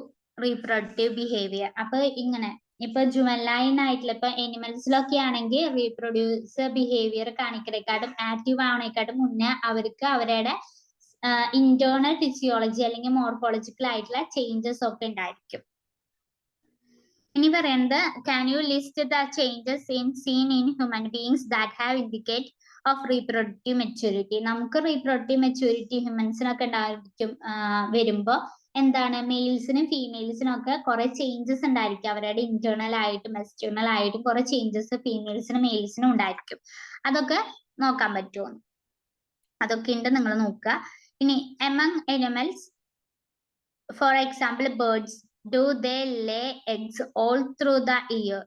Speaker 2: reproductive behavior. അപ്പൊ ഇങ്ങനെ ഇപ്പൊ ജുവലൈൻ ആയിട്ടുള്ള ഇപ്പൊ എനിമൽസിലൊക്കെ ആണെങ്കിൽ റീപ്രൊഡ്യൂസ് ബിഹേവിയർ കാണിക്കണേക്കാട്ടും ആക്റ്റീവ് ആവണേക്കാട്ടും മുന്നേ അവർക്ക് അവരുടെ ഇന്റേണൽ ഫിസിയോളജി അല്ലെങ്കിൽ മോർഫോളജിക്കൽ ആയിട്ടുള്ള ചേഞ്ചസ് ഒക്കെ ഉണ്ടായിരിക്കും. ഇനി പറയുന്നത്, can you list the changes seen in human beings that have indicate of reproductive maturity? നമുക്ക് reproductive maturity ഹ്യൂമൻസിനൊക്കെ ഉണ്ടായിരിക്കും. വരുമ്പോ എന്താണ്, മെയിൽസിനും ഫീമെയിൽസിനും ഒക്കെ കുറെ ചേഞ്ചസ് ഉണ്ടായിരിക്കും. അവരുടെ ഇന്റേണൽ ആയിട്ടും എക്സ്റ്റേണൽ ആയിട്ടും കുറെ ചേഞ്ചസ് ഫീമെയിൽസിനും മെയിൽസിനും ഉണ്ടായിരിക്കും. അതൊക്കെ നോക്കാൻ പറ്റുമോ? അതൊക്കെ ഉണ്ട്, നിങ്ങൾ നോക്കുക. ഇനി among animals, for example birds, do they lay eggs all through the year?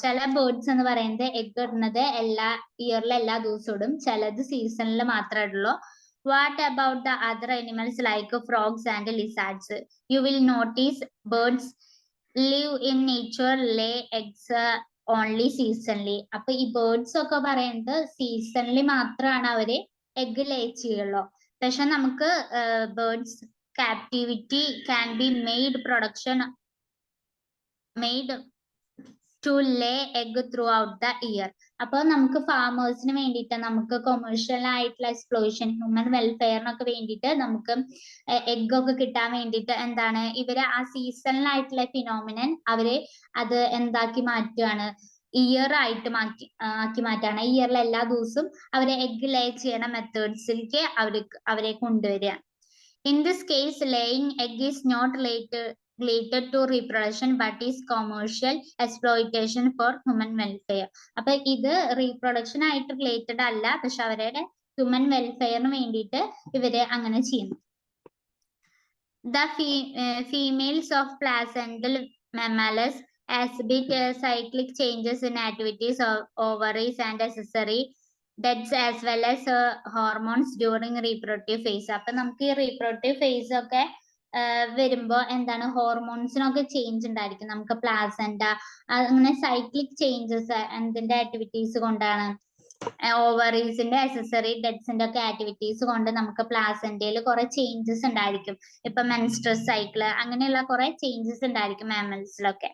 Speaker 2: ചില ബേർഡ്സ് എന്ന് പറയുന്നത് എഗ് ഇടുന്നത് ഇയറിലെ എല്ലാ ദിവസവും ഇടും, ചിലത് സീസണിൽ മാത്രമേ ഉള്ളൂ. What about the other animals like frogs and lizards? You will notice birds live in nature, lay eggs only seasonally. അപ്പൊ ഈ ബേർഡ്സ് ഒക്കെ പറയുന്നത് സീസണിൽ മാത്രമാണ് അവര് എഗ് ലേ ചെയ്യുള്ളൂ. പക്ഷെ നമുക്ക് birds captivity can be made to lay egg throughout the year. അപ്പൊ നമുക്ക് ഫാമേഴ്സിന് വേണ്ടിയിട്ട്, നമുക്ക് കൊമേഴ്ഷ്യൽ ആയിട്ടുള്ള എക്സ്പ്ലോയിഷൻ, ഹ്യൂമൻ വെൽഫെയറിനൊക്കെ വേണ്ടിയിട്ട്, നമുക്ക് എഗ് ഒക്കെ കിട്ടാൻ വേണ്ടിയിട്ട് എന്താണ് ഇവര് ആ സീസണൽ ആയിട്ടുള്ള ഫിനോമിനൻ അവര് അത് എന്താക്കി മാറ്റുകയാണ്, ഇയർ ആയിട്ട് ആക്കി മാറ്റാണ്. ഇയറിലെ എല്ലാ ദിവസവും അവരെ എഗ് ലേ ചെയ്യണ മെത്തേഡ്സിലേക്ക് അവരെ കൊണ്ടുവരിക. In this case, laying egg is not related to reproduction but is commercial exploitation for human welfare. അപ്പൊ ഇത് റീപ്രൊഡക്ഷൻ ആയിട്ട് റിലേറ്റഡ് അല്ല, പക്ഷെ അവരുടെ ഹ്യൂമൻ വെൽഫെയറിന് വേണ്ടിയിട്ട് ഇവര് അങ്ങനെ ചെയ്യുന്നു. The females of placental mammals exhibit cyclic changes in activities of ovaries and accessory deaths as well as hormones during reproductive phase. അപ്പൊ നമുക്ക് ഈ റീപ്രൊഡക്റ്റീവ് ഫേസ് ഒക്കെ വരുമ്പോ എന്താണ്, ഹോർമോൺസിനൊക്കെ ചേഞ്ച് ഉണ്ടായിരിക്കും. നമുക്ക് പ്ലാസന്റ അങ്ങനെ സൈക്ലിക് ചേഞ്ചസ് എന്തിന്റെ ആക്ടിവിറ്റീസ് കൊണ്ടാണ്, ഓവറീസിന്റെ അക്സസറി ഡെത്സിന്റെ ഒക്കെ ആക്ടിവിറ്റീസ് കൊണ്ട് നമുക്ക് പ്ലാസന്റയിൽ കുറെ ചേഞ്ചസ് ഉണ്ടായിരിക്കും. ഇപ്പൊ മെൻസ്ട്രസ് സൈക്കിള് അങ്ങനെയുള്ള കുറെ ചേഞ്ചസ് ഉണ്ടായിരിക്കും മാമൽസിലൊക്കെ.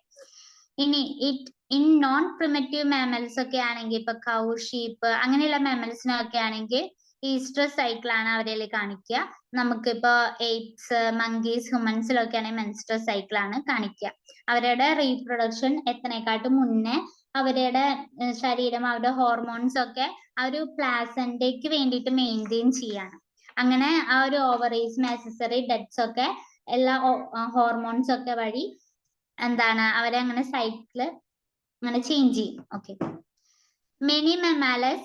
Speaker 2: ഇനി ഇൻ നോൺ പ്രിമിറ്റീവ് മാമൽസ് ഒക്കെ ആണെങ്കിൽ, ഇപ്പൊ കൗ, ഷീപ്പ് അങ്ങനെയുള്ള മാമൽസിനൊക്കെ ആണെങ്കിൽ ഈസ്ട്രസ് സൈക്കിൾ ആണ് അവരിൽ കാണിക്കുക. നമുക്കിപ്പോ എയ്പ്സ്, മങ്കീസ്, ഹ്യൂമൻസിലൊക്കെ ആണെങ്കിൽ മെൻസ്ട്രസ് സൈക്കിൾ ആണ് കാണിക്കുക. അവരുടെ റീപ്രൊഡക്ഷൻ എത്തനേക്കാട്ടും മുന്നേ അവരുടെ ശരീരം, അവരുടെ ഹോർമോൺസ് ഒക്കെ ആ ഒരു പ്ലാസന്റയ്ക്ക് വേണ്ടിയിട്ട് മെയിൻറ്റെയിൻ ചെയ്യാണ്. അങ്ങനെ ആ ഒരു ഓവറീസ്, ആക്സസറി ഡെത്സ് ഒക്കെ എല്ലാ ഹോർമോൺസ് ഒക്കെ വഴി എന്താണ് അവരെ അങ്ങനെ സൈക്കിള് അങ്ങനെ ചേഞ്ച് ചെയ്യും. Okay. Many mammals,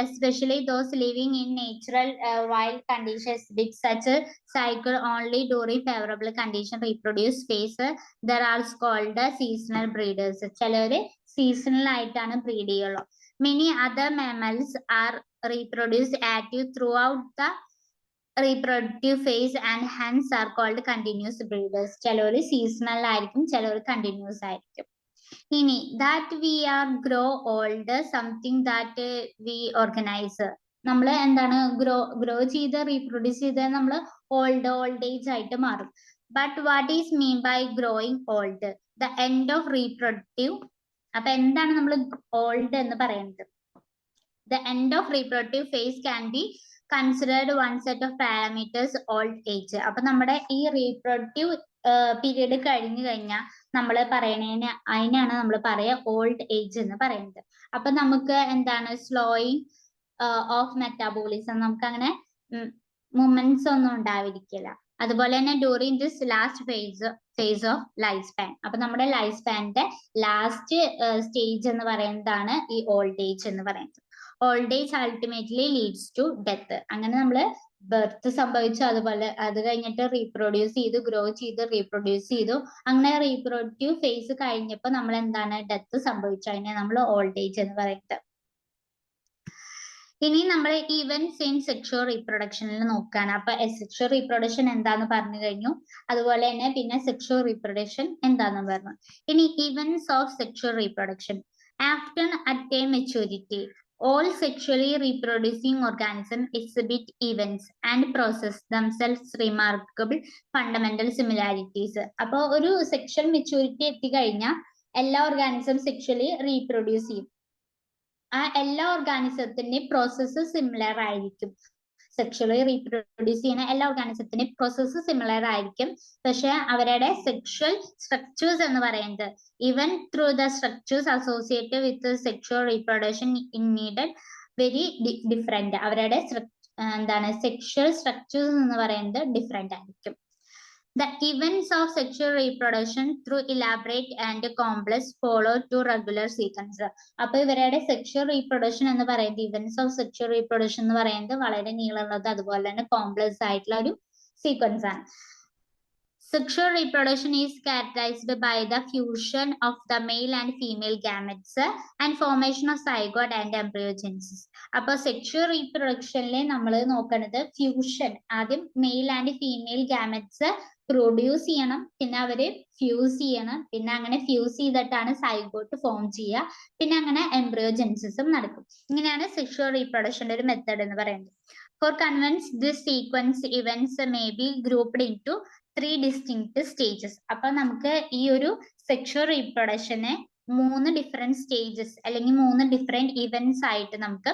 Speaker 2: especially those living in natural wild conditions, with such a cycle only during favorable condition reproduce phase. There are called seasonal breeders. ചിലര് സീസണൽ ആയിട്ടാണ് ബ്രീഡ് ചെയ്യുള്ളൂ. Many other mammals are reproduce active throughout the reproductive phase and hence are called continuous breeders. ചിലര് seasonal ആയിരിക്കും, ചിലര് continuous ആയിരിക്കും. ഇനി that we are grow old, something that we organize. നമ്മൾ എന്താണ് ഗ്രോ ചെയ്ത് റീപ്രൊഡ്യൂസ് ചെയ്ത് നമ്മൾ ഓൾഡ് ഏജ് ആയിട്ട് മാറും. But what is mean by growing old? The end of reproductive. അപ്പൊ എന്താണ് നമ്മൾ ഓൾഡ് എന്ന് പറയുന്നത്? The end of reproductive phase can be considered one set of parameters old age. അപ്പൊ നമ്മുടെ ഈ റീപ്രൊഡക്റ്റീവ് പീരീഡ് കഴിഞ്ഞു കഴിഞ്ഞാൽ നമ്മൾ പറയണേന് അതിനാണ് നമ്മൾ പറയാ ഓൾഡ് ഏജ് എന്ന് പറയുന്നത്. അപ്പൊ നമുക്ക് എന്താണ് സ്ലോയിങ് ഓഫ് മെറ്റാബോളിസം, നമുക്ക് അങ്ങനെ മൂമെന്റ്സ് ഒന്നും ഉണ്ടാവിരിക്കില്ല. അതുപോലെ തന്നെ during this last face of life span, അപ്പൊ നമ്മുടെ ലൈഫ് സ്പാനിന്റെ ലാസ്റ്റ് സ്റ്റേജ് എന്ന് പറയുന്നതാണ് ഈ ഓൾഡ് ഏജ് എന്ന് പറയുന്നത്. Old age ultimately leads to death. അങ്ങനെ നമ്മൾ ബർത്ത് സംഭവിച്ചു, അതുപോലെ അത് കഴിഞ്ഞിട്ട് റീപ്രൊഡ്യൂസ് ചെയ്തു, ഗ്രോ ചെയ്തു, റീപ്രൊഡ്യൂസ് ചെയ്തു, അങ്ങനെ റീപ്രൊഡക്റ്റീവ് ഫേസ് കഴിഞ്ഞപ്പോൾ നമ്മൾ എന്താണ് ഡെത്ത് സംഭവിച്ചു, അതിനെ നമ്മൾ ഓൾഡ് ഏജ് എന്ന് പറയുന്നത്. ഇനി നമ്മൾ ഇവന്റ്സ് ഇൻ സെക്ഷുവൽ റീപ്രൊഡക്ഷനിൽ നോക്കുകയാണ്. അപ്പൊ സെക്ഷുവൽ റീപ്രൊഡക്ഷൻ എന്താന്ന് പറഞ്ഞു കഴിഞ്ഞു, അതുപോലെ തന്നെ പിന്നെ സെക്ഷുവൽ റീപ്രൊഡക്ഷൻ എന്താന്ന് പറഞ്ഞു. ഇനി events of sexual reproduction. After attain maturity, all sexually reproducing organisms exhibit events and process themselves remarkable fundamental similarities. അപ്പോൾ ഒരു സെക്ഷൽ മെച്യൂരിറ്റി എത്തിക്കഴിഞ്ഞാൽ എല്ലാ ഓർഗാനിസം സെക്ഷലി റീപ്രൊഡ്യൂസ് ചെയ്യും. ആ എല്ലാ ഓർഗാനിസത്തിന്റെയും പ്രോസസ്സ് സിമിലർ ആയിരിക്കും. സെക്ഷലി റീപ്രൊഡ്യൂസ് ചെയ്യുന്ന എല്ലാ ഓർഗാനിസത്തിന്റെയും പ്രോസസ്സ് സിമിലർ ആയിരിക്കും. പക്ഷെ അവരുടെ സെക്ഷൽ സ്ട്രക്ചേഴ്സ് എന്ന് പറയുന്നത് even through the structures associated with sexual reproduction in needed very different. അവരുടെ എന്താണ് സെക്ഷൽ സ്ട്രക്ചേഴ്സ് എന്ന് പറയുന്നത് ഡിഫറെന്റ് ആയിരിക്കും. The events of sexual reproduction through elaborate and complex follow to regular sequence. അപ്പൊ ഇവരുടെ സെക്ഷൽ റീപ്രൊഡക്ഷൻ എന്ന് പറയുന്നത്, ഇവന്റ്സ് ഓഫ് സെക്ഷൽ റീപ്രൊഡക്ഷൻ എന്ന് പറയുന്നത് വളരെ നീളമുള്ളത് അതുപോലെ തന്നെ കോംപ്ലക്സ് ആയിട്ടുള്ള ഒരു സീക്വൻസ് ആണ്. Sexual reproduction is characterized by the fusion of the male and female gametes and formation of zygote and embryogenesis. അപ്പോൾ സെക്ഷൽ റീപ്രൊഡക്ഷനിൽ നമ്മൾ നോക്കുന്നത് ഫ്യൂഷൻ, ആദ്യം മെയിൽ ആൻഡ് ഫീമെയിൽ ഗാമെറ്റ്സ് പ്രൊഡ്യൂസ് ചെയ്യണം, പിന്നെ അവര് ഫ്യൂസ് ചെയ്യണം, പിന്നെ അങ്ങനെ ഫ്യൂസ് ചെയ്തിട്ടാണ് സൈഗോട്ട് ഫോം ചെയ്യുക, പിന്നെ അങ്ങനെ എംബ്രിയോജെനിസിസും നടക്കും. ഇങ്ങനെയാണ് സെക്ഷൽ റീപ്രൊഡക്ഷന്റെ ഒരു മെത്തേഡ് എന്ന് പറയുന്നത്. For convenience, this sequence events may be grouped into 3 distinct stages. അപ്പൊ നമുക്ക് ഈ ഒരു സെക്ഷൽ റീപ്രൊഡക്ഷനെ 3 ഡിഫറെന്റ് സ്റ്റേജസ് അല്ലെങ്കിൽ 3 ഡിഫറെന്റ് ഇവന്റ്സ് ആയിട്ട് നമുക്ക്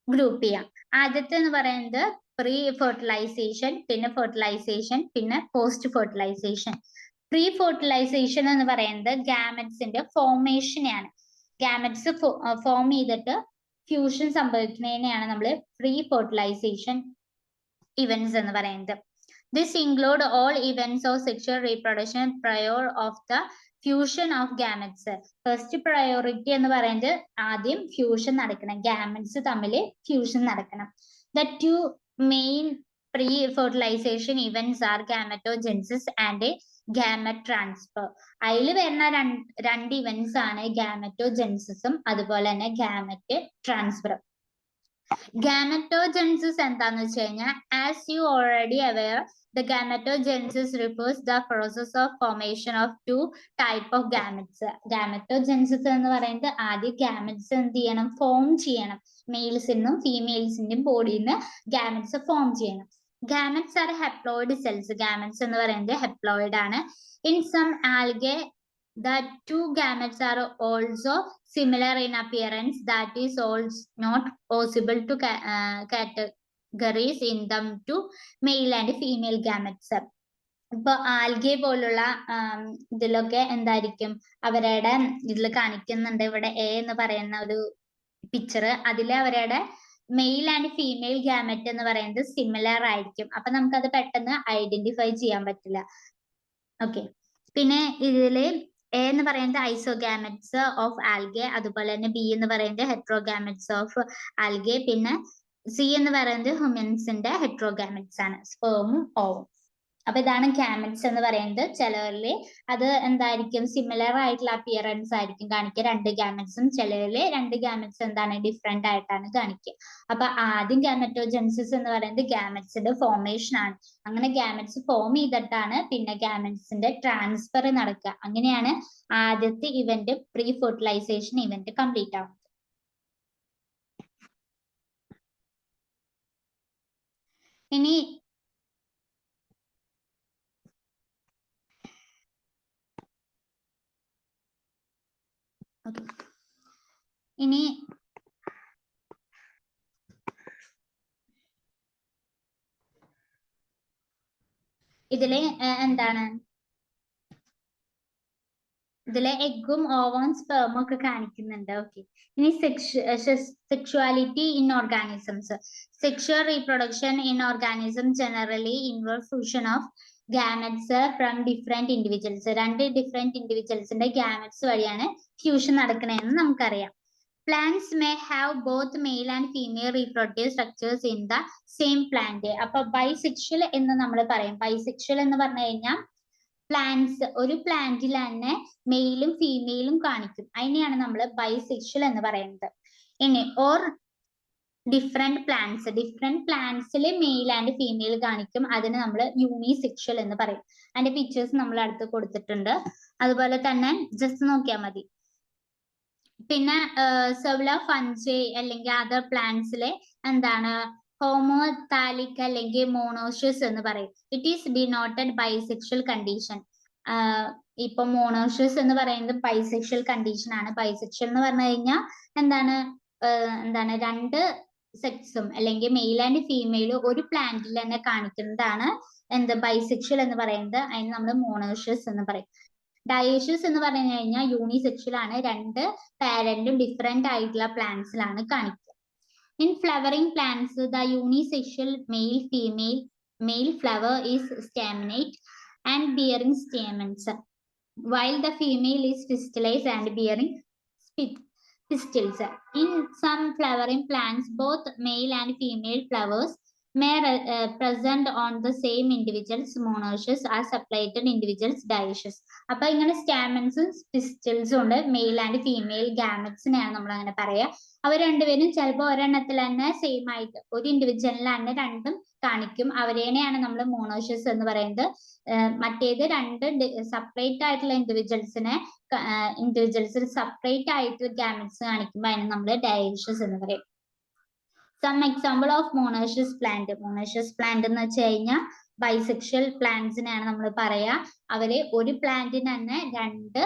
Speaker 2: ഗ്രൂപ്പ് ചെയ്യാം. ആദ്യത്തെ എന്ന് പറയുന്നത് പ്രീ ഫെർട്ടിലൈസേഷൻ, പിന്നെ ഫെർട്ടിലൈസേഷൻ, പിന്നെ പോസ്റ്റ് ഫെർട്ടിലൈസേഷൻ. പ്രീ ഫെർട്ടിലൈസേഷൻ എന്ന് പറയുന്നത് ഗാമറ്റ്സിന്റെ ഫോർമേഷനെയാണ്. ഗാമറ്റ്സ് ഫോം ചെയ്തിട്ട് ഫ്യൂഷൻ സംഭവിക്കുന്നതിനെയാണ് നമ്മൾ പ്രീ ഫെർട്ടിലൈസേഷൻ ഇവന്റ്സ് എന്ന് പറയുന്നത്. This include all events of sexual reproduction prior of the fusion of gametes. First priority എന്ന് പറയുന്നത് ആദ്യം ഫ്യൂഷൻ നടക്കണം, ഗാമറ്റ്സ് തമ്മിൽ ഫ്യൂഷൻ നടക്കണം. The two main pre-fertilization events are gametogenesis and gamete transfer. അതിൽ വരുന്ന രണ്ട് ഇവന്റ്സ് ആണ് ഗാമറ്റോജെൻസിസും അതുപോലെ തന്നെ ഗാമറ്റ് ട്രാൻസ്ഫറും. Gametogenesis എന്താന്ന് വെച്ച് കഴിഞ്ഞാൽ, as you already aware, the gametogenesis refers the process of formation of 2 type of gametes. Gametogenesis എന്ന് പറയുന്നത് ആദ്യം ഗാമറ്റ്സ് എന്ത് ചെയ്യണം, ഫോം ചെയ്യണം. മെയിൽസിനും ഫീമെയിൽസിന്റെയും ബോഡിയിൽ നിന്ന് ഗാമറ്റ്സ് ഫോം ചെയ്യണം. Gametes are haploid cells. Gametes എന്ന് പറയുന്നത് ഹെപ്ലോയിഡ് ആണ്. In some algae, the 2 gametes are also similar in appearance. That is also not possible to categorize in them to male and female gametes. ഇപ്പൊ algae പോലുള്ള ഇതിലൊക്കെ എന്തായിരിക്കും, അവരുടെ ഇതിൽ കാണിക്കുന്നുണ്ട് ഇവിടെ എ എന്ന് പറയുന്ന ഒരു പിക്ചർ, അതിൽ അവരുടെ മെയിൽ ആൻഡ് ഫീമെയിൽ ഗാമറ്റ് എന്ന് പറയുന്നത് സിമിലർ ആയിരിക്കും. അപ്പൊ നമുക്കത് പെട്ടെന്ന് ഐഡന്റിഫൈ ചെയ്യാൻ പറ്റില്ല. ഓക്കെ, പിന്നെ ഇതില് എ എന്ന് പറയുന്നത് ഐസോഗാമറ്റ്സ് ഓഫ് ആൽഗെ, അതുപോലെ തന്നെ ബി എന്ന് പറയുന്നത് ഹെട്രോഗാമറ്റ്സ് ഓഫ് ആൽഗെ, പിന്നെ സി എന്ന് പറയുന്നത് ഹ്യൂമൻസിന്റെ ഹെട്രോഗാമറ്റ്സ് ആണ്, സ്പേമും ഓവും. അപ്പൊ ഇതാണ് ഗാമറ്റ്സ് എന്ന് പറയുന്നത്. ചിലരില് അത് എന്തായിരിക്കും, സിമിലർ ആയിട്ടുള്ള അപ്പിയറൻസ് ആയിരിക്കും കാണിക്കുക 2 ഗാമറ്റ്സും, ചിലരില് 2 ഗാമറ്റ്സ് എന്താണ് ഡിഫറെന്റ് ആയിട്ടാണ് കാണിക്കുക. അപ്പൊ ആദ്യം ഗാമറ്റോജെൻസിസ് എന്ന് പറയുന്നത് ഗാമറ്റ്സിന്റെ ഫോർമേഷൻ ആണ്. അങ്ങനെ ഗാമറ്റ്സ് ഫോം ചെയ്തിട്ടാണ് പിന്നെ ഗാമറ്റ്സിന്റെ ട്രാൻസ്ഫർ നടക്കുക. അങ്ങനെയാണ് ആദ്യത്തെ event pre fertilisation event complete ആവുന്നത്. ഇനി ഇനി ഇതിലെ എന്താണ് ഇതിലെ എഗ്ഗും ഓവവും സ്പെർമും ഒക്കെ കാണിക്കുന്നുണ്ട്. ഓക്കെ, ഇനി sexuality in organisms. Sexual reproduction in organism generally involve fusion of gametes from different individuals. രണ്ട് ഡിഫറെന്റ് ഇൻഡിവിജ്വൽസിന്റെ ഗാമറ്റ്സ് വഴിയാണ് ഫ്യൂഷൻ നടക്കണതെന്ന് നമുക്കറിയാം. Plants may have both male and female reproductive structures in the same plant. അപ്പൊ bisexual എന്ന് നമ്മൾ പറയും. Bisexual എന്ന് പറഞ്ഞു കഴിഞ്ഞാൽ പ്ലാന്റ്സ്, ഒരു പ്ലാന്റിൽ തന്നെ മെയിലും ഫീമെയിലും കാണിക്കും. അതിനെയാണ് നമ്മൾ ബൈസെക്ഷൽ എന്ന് പറയുന്നത്. ഇനി ഓർ ഡിഫറെന്റ് പ്ലാന്റ്സിൽ മെയിൽ ആൻഡ് ഫീമെയിൽ കാണിക്കും. അതിന് നമ്മൾ യൂണിസെക്ഷൽ എന്ന് പറയും. അതിന്റെ പിക്ചേഴ്സ് നമ്മൾ അടുത്ത് കൊടുത്തിട്ടുണ്ട്. അതുപോലെ തന്നെ ജസ്റ്റ് നോക്കിയാൽ മതി. പിന്നെ സെവല ഫഞ്ചൈ അല്ലെങ്കിൽ അതർ പ്ലാന്റ്സിലെ എന്താണ് ഹോമോതാലിക് അല്ലെങ്കിൽ മോണോഷ്യസ് എന്ന് പറയും. It is denoted bisexual condition. ഇപ്പൊ മോണോഷ്യസ് എന്ന് പറയുന്നത് ബൈസെക്ഷൽ കണ്ടീഷൻ ആണ്. ബൈസെക്ഷൽ എന്ന് പറഞ്ഞു കഴിഞ്ഞാൽ എന്താണ് രണ്ട് സെക്സും അല്ലെങ്കിൽ മെയിൽ ആൻഡ് ഫീമെയിൽ ഒരു പ്ലാന്റിൽ തന്നെ കാണിക്കുന്നതാണ് ബൈസെക്ഷൽ എന്ന് പറയുന്നത്. അതിന് നമ്മൾ മോണോഷ്യസ് എന്ന് പറയും. ഡയോഷ്യസ് എന്ന് പറഞ്ഞു കഴിഞ്ഞാൽ യൂണിസെക്ഷൽ ആണ്. രണ്ട് പാരന്റും ഡിഫറെന്റ് ആയിട്ടുള്ള പ്ലാന്റ്സിലാണ് കാണിക്കുക. In flowering plants the unisexual mail flower is staminate and bearing stamens, while the female is fistulized and bearing pistils. In some flowering plants, both male and female flowers may present on the same individuals, monoecious, or separated individuals, dioecious. അപ്പൊ ഇങ്ങനെ സ്റ്റാമൻസും പിസ്റ്റൽസും ഉണ്ട്. Mail and female ഗാമറ്റ്സിനെയാണ് നമ്മൾ അങ്ങനെ പറയാ. അവർ രണ്ടുപേരും ചിലപ്പോൾ ഒരെണ്ണത്തിൽ തന്നെ സെയിം ആയിട്ട് ഒരു ഇൻഡിവിജ്വലിൽ തന്നെ രണ്ടും കാണിക്കും. അവരെയാണ് നമ്മൾ മോണോഷ്യസ് എന്ന് പറയുന്നത്. മറ്റേത് രണ്ട് സെപ്പറേറ്റ് ആയിട്ടുള്ള ഇൻഡിവിജ്വൽസിൽ സെപ്പറേറ്റ് ആയിട്ട് ഗാമറ്റ്സ് കാണിക്കുമ്പോൾ അതിന് നമ്മൾ ഡയോഷ്യസ് എന്ന് പറയും. Some example of monoecious plant. Monoecious plant എന്ന് വെച്ച് കഴിഞ്ഞാൽ ബൈസെക്ഷൽ പ്ലാന്റ്സിനെയാണ് നമ്മൾ പറയാ. അവര് ഒരു പ്ലാന്റിന് തന്നെ രണ്ട്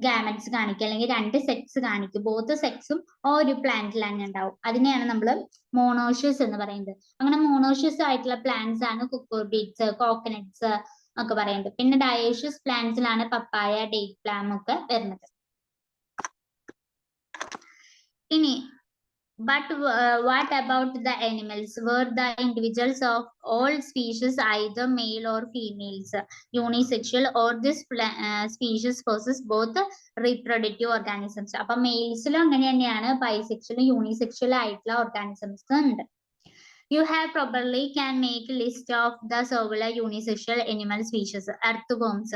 Speaker 2: ഗാമറ്റ്സ് കാണിക്കുക അല്ലെങ്കിൽ രണ്ട് സെക്സ് കാണിക്കും. ബോത്ത് സെക്സും ഒരു പ്ലാന്റിൽ തന്നെ ഉണ്ടാവും. അതിനെയാണ് നമ്മൾ മോണോഷ്യസ് എന്ന് പറയുന്നത്. അങ്ങനെ മോണോഷ്യസ് ആയിട്ടുള്ള പ്ലാന്റ്സ് ആണ് കുക്കുർബീറ്റ്സ്, കോക്കനട്ട്സ് ഒക്കെ പറയുന്നത്. പിന്നെ ഡയോഷ്യസ് പ്ലാന്റ്സിലാണ് പപ്പായ, ഡേറ്റ് പ്ലാം ഒക്കെ വരുന്നത്. ഇനി but what about the animals? Were the individuals of all species either male or females, unisexual, or this species possess both reproductive organisms? അപ്പൊ മെയിൽസിലും അങ്ങനെ തന്നെയാണ്. ബൈസെക്ഷലും യൂണിസെക്ഷലും ആയിട്ടുള്ള ഓർഗാനിസംസ് ഉണ്ട്. You have probably can make a list of the several unisexual animal species. Earthworms.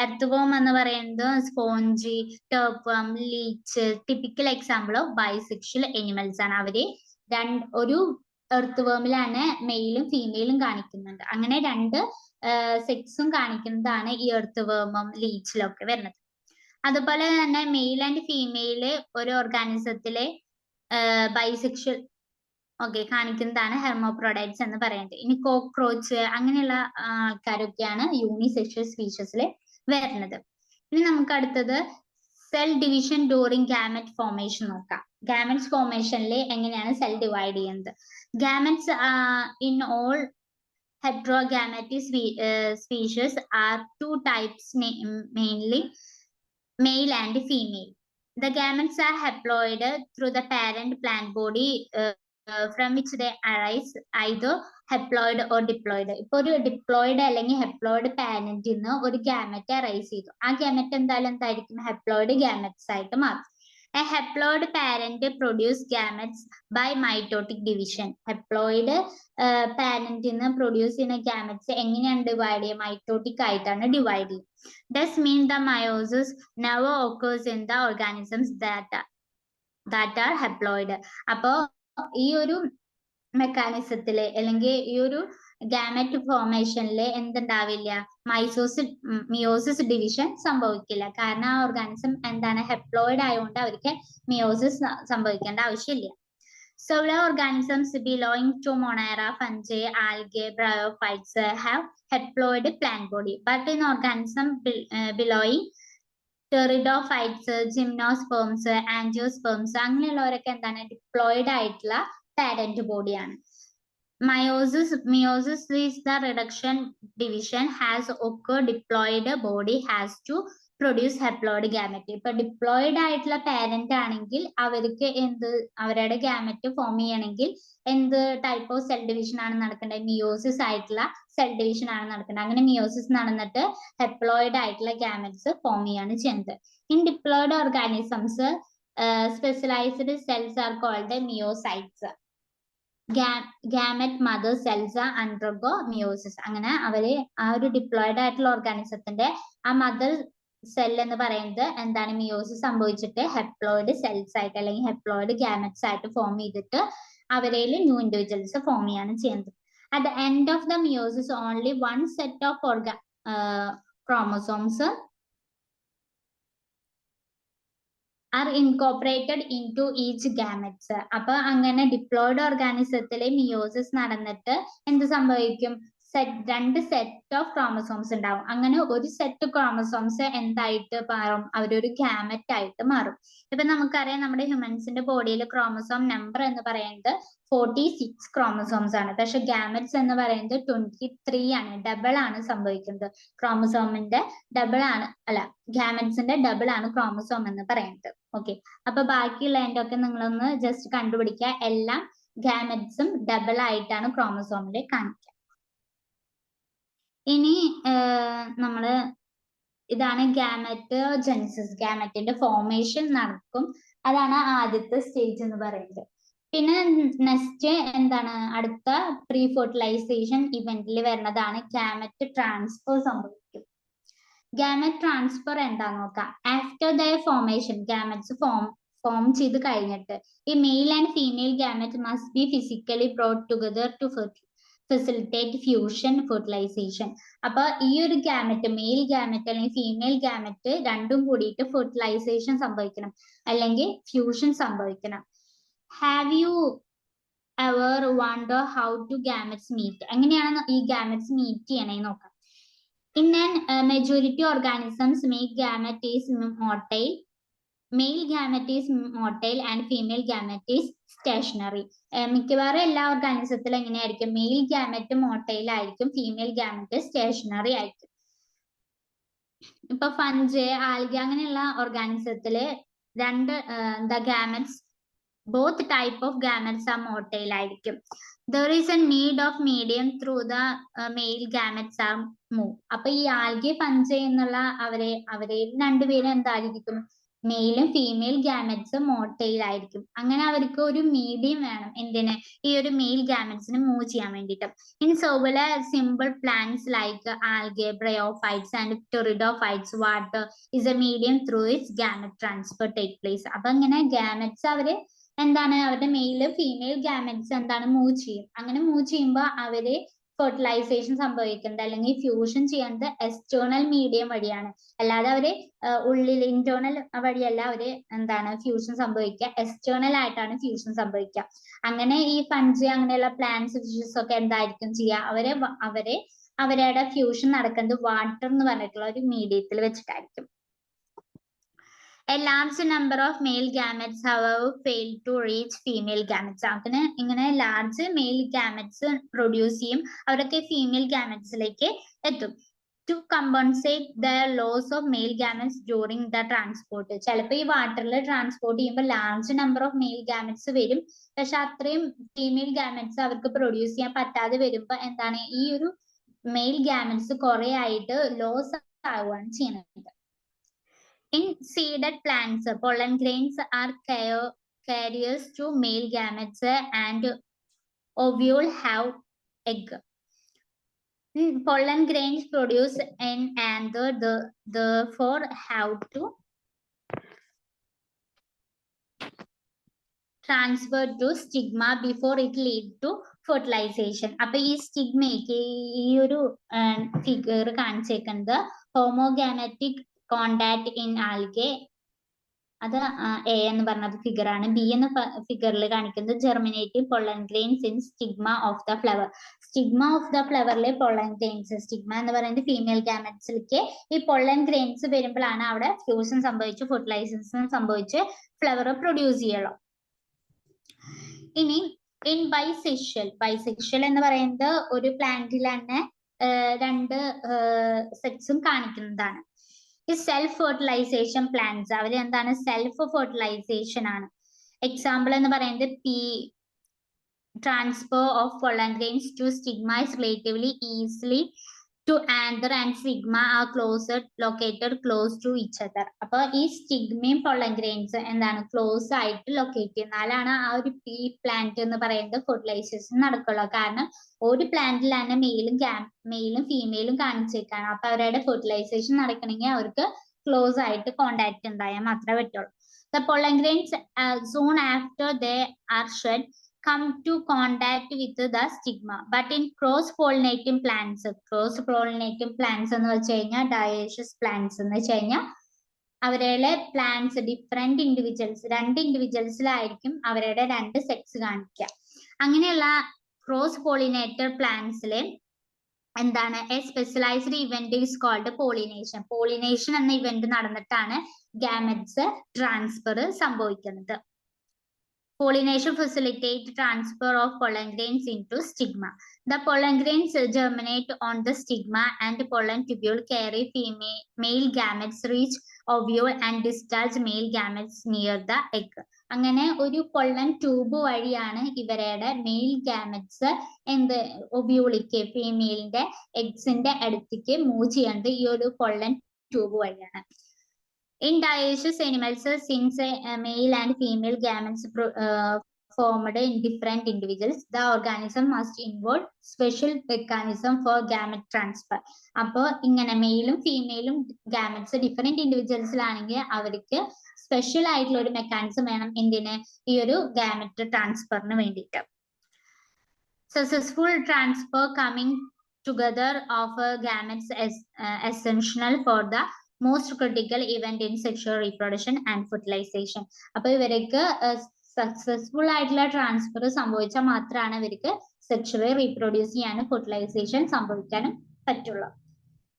Speaker 2: Earthworm എന്ന് പറയുന്നത് sponge, tapeworm, leech typical example of bisexual animals ആണ്. അവര് ഒരു എർത്ത് മെയിലും ഫീമെയിലും കാണിക്കുന്നുണ്ട്. അങ്ങനെ രണ്ട് സെക്സും കാണിക്കുന്നതാണ് ഈ എർത്ത് ലീച്ചിലും ഒക്കെ വരുന്നത്. അതുപോലെ തന്നെ മെയിൽ ആൻഡ് ഫീമെയില് ഒരു ഓർഗാനിസത്തിലെ ബൈസെക്ഷൽ കാണിക്കുന്നതാണ് ഹെർമോപ്രോഡൈറ്റ്സ് എന്ന് പറയുന്നത്. ഇനി കോക്രോച്ച് അങ്ങനെയുള്ള ആൾക്കാരൊക്കെയാണ് യൂണിസെക്ഷൽ സ്പീഷീസിൽ വരുന്നത്. ഇനി നമുക്ക് അടുത്തത് cell division during gamete formation നോക്കാം. ഗാമറ്റ്സ് ഫോർമേഷനിൽ എങ്ങനെയാണ് സെൽ ഡിവൈഡ് ചെയ്യുന്നത്? Gametes in all heterogametic species are two types, mainly male and female. The gametes are haploid through the parent plant body from which they arise, either haploid or diploid. ഇപ്പോൾ ഒരു diploid അല്ലെങ്കിൽ ഹെപ്ലോയിഡ് പാരന്റിൽ നിന്ന് ഒരു gamut arise ചെയ്തു. ആ gamut എന്തായിരിക്കും? ഹെപ്ലോയിഡ് gametes ആയിട്ട് മാറും. A haploid parent produce gametes by mitotic division. Haploid parent in produce in a gametes എങ്ങനെയാണ് ഡിവൈഡ് ചെയ്യുക? മൈറ്റോട്ടിക് ആയിട്ടാണ് ഡിവൈഡ് ചെയ്യുക. Thus mean the meiosis never occurs in the organisms that are haploid. അപ്പോ ഈ ഒരു മെക്കാനിസത്തില് അല്ലെങ്കിൽ ഈ ഒരു ഗാമറ്റ് ഫോർമേഷനില് എന്തുണ്ടാവില്ല? മിയോസിസ് ഡിവിഷൻ സംഭവിക്കില്ല. കാരണം ആ ഓർഗാനിസം എന്താണ്? ഹെപ്ലോയിഡ് ആയതുകൊണ്ട് അവർക്ക് മിയോസിസ് സംഭവിക്കേണ്ട ആവശ്യമില്ല. Several organisms belonging to Monera, fungi, algae, bryophytes have haploid plant body, but in organisms belonging pteridophytes, gymnosperms, angiosperms അങ്ങനെയുള്ളവരൊക്കെ എന്താണ്? ഡിപ്ലോയിഡ് ആയിട്ടുള്ള പാരന്റ് ബോഡിയാണ്. Meiosis is the reduction division has occurred. Diploid body has to produce haploid gamete. ഇപ്പൊ diploid ആയിട്ടുള്ള parent ആണെങ്കിൽ അവർക്ക് അവരുടെ gamut form ചെയ്യണമെങ്കിൽ എന്ത് ടൈപ്പ് ഓഫ് സെൽ ഡിവിഷൻ ആണ് നടക്കേണ്ടത്? മിയോസിസ് ആയിട്ടുള്ള സെൽ ഡിവിഷൻ ആണ് നടക്കേണ്ടത്. അങ്ങനെ മിയോസിസ് നടന്നിട്ട് ഹെപ്ലോയിഡ് ആയിട്ടുള്ള ഗാമറ്റ്സ് ഫോം ചെയ്യാണ് ചെയ്യുന്നത്. In diploid organisms specialised cells are called meiocytes. Gamete mother cells undergo meiosis. അങ്ങനെ അവര് ആ ഒരു ഡിപ്ലോയിഡ് ആയിട്ടുള്ള ഓർഗാനിസത്തിന്റെ ആ മദർ സെൽ എന്ന് പറയുന്നത് എന്താണ്? മിയോസിസ് സംഭവിച്ചിട്ട് ഹെപ്ലോയിഡ് സെൽസ് ആയിട്ട് അല്ലെങ്കിൽ ഹെപ്ലോയിഡ് ഗാമറ്റ്സ് ആയിട്ട് ഫോം ചെയ്തിട്ട് അവരിൽ ന്യൂ ഇൻഡിവിജ്വൽസ് ഫോം ചെയ്യാണ് ചെയ്യുന്നത്. At the end of the meiosis only one set of chromosomes are incorporated into each gametes. അപ്പൊ അങ്ങനെ ഡിപ്ലോയിഡ് ഓർഗാനിസത്തിലെ മിയോസിസ് നടന്നിട്ട് എന്ത് സംഭവിക്കും? രണ്ട് സെറ്റ് ഓഫ് ക്രോമസോംസ് ഉണ്ടാവും. അങ്ങനെ ഒരു സെറ്റ് ക്രോമസോംസ് എന്തായിട്ട് മാറും? അവരൊരു ഗാമറ്റ് ആയിട്ട് മാറും. ഇപ്പൊ നമുക്കറിയാം നമ്മുടെ ഹ്യൂമൻസിന്റെ ബോഡിയിൽ ക്രോമസോം നമ്പർ എന്ന് പറയുന്നത് 46 ക്രോമസോംസ് ആണ്. പക്ഷെ ഗാമറ്റ്സ് എന്ന് പറയുന്നത് 23 ആണ്. ഡബിൾ ആണ് സംഭവിക്കുന്നത്. ക്രോമസോമിന്റെ ഡബിൾ ആണ്, അല്ല ഗാമറ്റ്സിന്റെ ഡബിൾ ആണ് ക്രോമസോം എന്ന് പറയുന്നത്. ഓക്കെ, അപ്പൊ ബാക്കിയുള്ള ഒക്കെ നിങ്ങളൊന്ന് ജസ്റ്റ് കണ്ടുപിടിക്കുക. എല്ലാം ഗാമറ്റ്സും ഡബിൾ ആയിട്ടാണ് ക്രോമസോമിൽ കാണിക്കുക. ഇനി നമ്മള് ഇതാണ് ഗാമറ്റോജെനിസിസ്. ഗാമറ്റിന്റെ ഫോർമേഷൻ നടക്കും. അതാണ് ആദ്യത്തെ സ്റ്റേജ് എന്ന് പറയുന്നത്. പിന്നെ നെക്സ്റ്റ് എന്താണ്? അടുത്ത പ്രീ ഫെർട്ടിലൈസേഷൻ ഇവന്റിൽ വരുന്നതാണ് ഗാമറ്റ് ട്രാൻസ്ഫർ സംഭവിക്കും. ഗാമറ്റ് ട്രാൻസ്ഫർ എന്താന്ന് നോക്കാം. After the formation, gametes form ചെയ്ത് കഴിഞ്ഞിട്ട് ഈ male and female gamete must be physically brought together to facilitate fusion fertilization. അപ്പൊ ഈ ഒരു ഗാമറ്റ്, മെയിൽ ഗാമറ്റ് അല്ലെങ്കിൽ ഫീമെയിൽ ഗാമറ്റ് രണ്ടും കൂടിയിട്ട് ഫെർട്ടിലൈസേഷൻ സംഭവിക്കണം അല്ലെങ്കിൽ ഫ്യൂഷൻ സംഭവിക്കണം. Have you ever wonder how two gametes meet? എങ്ങനെയാണ് ഈ ഗാമറ്റ്സ് മീറ്റ് ചെയ്യണേ നോക്കാം. In an majority organisms, male gamete is motile, and female gamete is stationary. മിക്കവാറും എല്ലാ ഓർഗാനിസത്തിലും എങ്ങനെയായിരിക്കും? മെയിൽ ഗാമറ്റ് മോട്ടൈൽ ആയിരിക്കും, ഫീമെയിൽ ഗാമറ്റ് സ്റ്റേഷനറി ആയിരിക്കും. ഇപ്പൊ ഫഞ്ച്, ആൽഗ അങ്ങനെയുള്ള ഓർഗാനിസത്തില് രണ്ട് gametes, both type of gametes are motile ആയിരിക്കും. There is a need of medium through the male gametes are move. അപ്പൊ ഈ ആൽഗെ ഫഞ്ച് എന്നുള്ള അവരെ രണ്ടുപേരും എന്തായിരിക്കും? മെയിലും ഫീമെയിൽ ഗാമറ്റ്സ് മോട്ടൈൽ ആയിരിക്കും. അങ്ങനെ അവർക്ക് ഒരു മീഡിയം വേണം. എന്തിന്? ഈ ഒരു മെയിൽ ഗാമറ്റ്സിന് മൂവ് ചെയ്യാൻ വേണ്ടിയിട്ട്. In several simple plants like algae, bryophytes and pteridophytes, water is a medium through its gamete transfer take place. അപ്പൊ ഇങ്ങനെ ഗാമറ്റ്സ് അവര് എന്താണ്? അവരുടെ മെയില് ഫീമെയിൽ ഗാമറ്റ്സ് എന്താണ്? മൂവ് ചെയ്യും. അങ്ങനെ മൂവ് ചെയ്യുമ്പോൾ അവര് ഫെർട്ടിലൈസേഷൻ സംഭവിക്കുന്നത് അല്ലെങ്കിൽ ഫ്യൂഷൻ ചെയ്യുന്നത് എക്സ്റ്റേണൽ മീഡിയം വഴിയാണ്. അല്ലാതെ അവര് ഉള്ളിൽ ഇന്റേണൽ വഴിയല്ല അവര് എന്താണ് ഫ്യൂഷൻ സംഭവിക്കുക. എക്സ്റ്റേണൽ ആയിട്ടാണ് ഫ്യൂഷൻ സംഭവിക്കുക. അങ്ങനെ ഈ ഫഞ്ച് അങ്ങനെയുള്ള പ്ലാന്റ്സ്, ഫിഷസ് ഒക്കെ എന്തായിരിക്കും ചെയ്യുക? അവരുടെ ഫ്യൂഷൻ നടക്കുന്നത് വാട്ടർ എന്ന് പറഞ്ഞിട്ടുള്ള ഒരു മീഡിയത്തിൽ വെച്ചിട്ടായിരിക്കും. A large number of male gametes, however, fail to reach female gametes. അങ്ങനെ ഇങ്ങനെ ലാർജ് മെയിൽ ഗാമറ്റ്സ് പ്രൊഡ്യൂസ് ചെയ്യും, അവരൊക്കെ ഫീമെയിൽ ഗാമറ്റ്സിലേക്ക് എത്തും. To compensate the loss of male gametes during the transport. ചിലപ്പോൾ ഈ വാട്ടറിൽ ട്രാൻസ്പോർട്ട് ചെയ്യുമ്പോൾ large number of male gametes വരും, പക്ഷെ അത്രയും ഫീമെയിൽ ഗാമറ്റ്സ് അവർക്ക് പ്രൊഡ്യൂസ് ചെയ്യാൻ പറ്റാതെ വരുമ്പോൾ എന്താണ്? ഈ ഒരു മെയിൽ ഗാമറ്റ്സ് കുറെ ആയിട്ട് ലോസ് ആവുകയാണ് ചെയ്യുന്നത്. In seeded plants, pollen grains are carriers to male gametes and ovule have egg. Pollen grains produce an anther, therefore have to transfer to stigma before it lead to fertilization. അപ്പൊ ഈ സ്റ്റിഗ്മയ്ക്ക് ഈ ഒരു figure കാണിച്ചേക്കുന്നത് homogametic contact in algae, അത് A എന്ന് പറഞ്ഞ figure ആണ്. ബി എന്ന ഫിഗറിൽ കാണിക്കുന്നത് germinative pollen grains in stigma of the flower. Stigma of the ഫ്ലവറിലെ പൊള്ളൻ ഗ്രെയിൻസ്, സ്റ്റിഗ്മ എന്ന് പറയുന്നത് ഫീമെയിൽ ഗാമറ്റ്സിലേക്ക് ഈ പൊള്ളൻ ഗ്രെയിൻസ് വരുമ്പോഴാണ് അവിടെ ഫ്യൂഷൻ സംഭവിച്ച് ഫെർട്ടിലൈസേഷൻ സംഭവിച്ച് ഫ്ലവർ പ്രൊഡ്യൂസ് ചെയ്യുള്ളൂ. ഇനി ഇൻ ബൈസെക്ഷൽ എന്ന് പറയുന്നത് ഒരു പ്ലാന്റിൽ തന്നെ രണ്ട് സെക്സും കാണിക്കുന്നതാണ്. ഈ സെൽഫ് ഫെർട്ടിലൈസേഷൻ പ്ലാന്റ്സ് അവർ എന്താണ് സെൽഫ് ഫെർട്ടിലൈസേഷൻ ആണ്. എക്സാമ്പിൾ എന്ന് പറയുന്നത് transfer of pollen grains to stigma is relatively easily to anther and sigma are located close to each other. അപ്പോൾ ഈ സ്റ്റിഗ്മയും പൊള്ളൻ ഗ്രെയിൻസ് എന്താണ് ക്ലോസ് ആയിട്ട് ലൊക്കേറ്റ് ചെയ്യുന്നാലാണ് ആ ഒരു പീ പ്ലാന്റ് എന്ന് പറയുന്നത് ഫെർട്ടിലൈസേഷൻ നടക്കുള്ളൂ. കാരണം ഒരു പ്ലാന്റിൽ തന്നെ മെയിലും ഫീമെയിലും കാണിച്ചേക്കാണ്. അപ്പൊ അവരുടെ ഫെർട്ടിലൈസേഷൻ നടക്കണമെങ്കിൽ അവർക്ക് ക്ലോസ് ആയിട്ട് കോണ്ടാക്ട് ഉണ്ടായാൽ മാത്രമേ പറ്റുള്ളൂ. The pollen grains soon after they are shed come to contact with the stigma, but in cross-pollinating plants എന്ന് വെച്ച് കഴിഞ്ഞാൽ dioecious plants എന്ന് വെച്ച് കഴിഞ്ഞാൽ അവരുടെ പ്ലാന്റ്സ് ഡിഫറെന്റ് രണ്ട് ഇൻഡിവിജ്വൽസിലായിരിക്കും അവരുടെ രണ്ട് സെക്സ് കാണിക്കുക. അങ്ങനെയുള്ള ക്രോസ് പോളിനേറ്റർ പ്ലാന്റ്സിലെ എന്താണ് a specialized event is called pollination എന്ന ഇവന്റ് നടന്നിട്ടാണ് ഗാമറ്റ്സ് ട്രാൻസ്ഫർ സംഭവിക്കുന്നത്. Pollination facilitates transfer of pollen grains into stigma. The pollen grains germinate on the stigma and pollen tubule carry male gametes reach ovule and discharge male gametes near the egg. അങ്ങനെ ഒരു pollen tube വഴിയാണ് ഇവരുടെ mail gametes ഒബ്യൂളിക്ക് ഫീമെയിലിന്റെ എഗ്സിന്റെ അടുത്തേക്ക് move ചെയ്യുന്നത് ഈ ഒരു pollen tube വഴിയാണ്. In dioecious animals, since male and female gametes formed in different individuals, the organism must involve special mechanism for gamete transfer. അപ്പോൾ ഇങ്ങനെ മെയിലും ഫീമെയിലും ഗാമറ്റ്സ് ഡിഫറെന്റ് ഇൻഡിവിജ്വൽസിലാണെങ്കിൽ അവർക്ക് സ്പെഷ്യൽ ആയിട്ടുള്ള ഒരു മെക്കാനിസം വേണം എന്തിന് ഈ ഒരു ഗാമറ്റ് ട്രാൻസ്ഫറിന് വേണ്ടിയിട്ട്. Successful transfer coming together of gametes is essential for the most critical event in sexual reproduction and fertilization. അപ്പോൾ ഇവർക്ക് സക്സസ്ഫുൾ ആയിട്ടുള്ള ട്രാൻസ്ഫർ സംഭവിച്ചാൽ മാത്രമാണ് ഇവർക്ക് സെക്ഷുവലി റീപ്രൊഡ്യൂസ് ചെയ്യാനും ഫെർട്ടിലൈസേഷൻ സംഭവിക്കാനും പറ്റുള്ളൂ.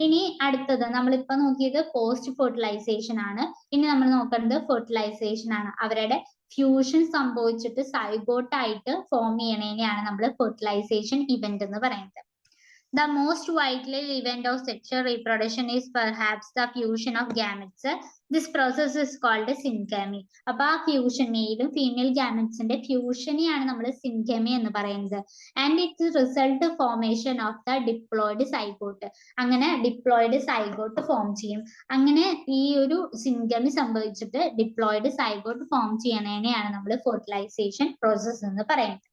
Speaker 2: ഇനി അടുത്തത് നമ്മളിപ്പോ നോക്കിയത് പോസ്റ്റ് ഫെർട്ടിലൈസേഷൻ ആണ്. ഇനി നമ്മൾ നോക്കുന്നത് ഫെർട്ടിലൈസേഷൻ ആണ്. അവരുടെ ഫ്യൂഷൻ സംഭവിച്ചിട്ട് സൈഗോട്ടായിട്ട് ഫോം ചെയ്യണേനെയാണ് നമ്മൾ ഫെർട്ടിലൈസേഷൻ ഇവന്റ് എന്ന് പറയുന്നത്. The most vital event of sexual reproduction is perhaps the fusion of gametes. This process is called syngamy. അപ്പൊ ആ ഫ്യൂഷൻ മെയിലും ഫീമെയിൽ ഗാമറ്റ്സിന്റെ ഫ്യൂഷനെയാണ് നമ്മൾ syngamy എന്ന് പറയുന്നത്. And it's result formation of the diploid zygote. അങ്ങനെ diploid zygote form ചെയ്യും. അങ്ങനെ ഈ ഒരു syngamy സംഭവിച്ചിട്ട് ഡിപ്ലോയിഡ് സൈഗോട്ട് ഫോം ചെയ്യണേനെയാണ് നമ്മൾ ഫെർട്ടിലൈസേഷൻ പ്രോസസ് എന്ന് പറയുന്നത്.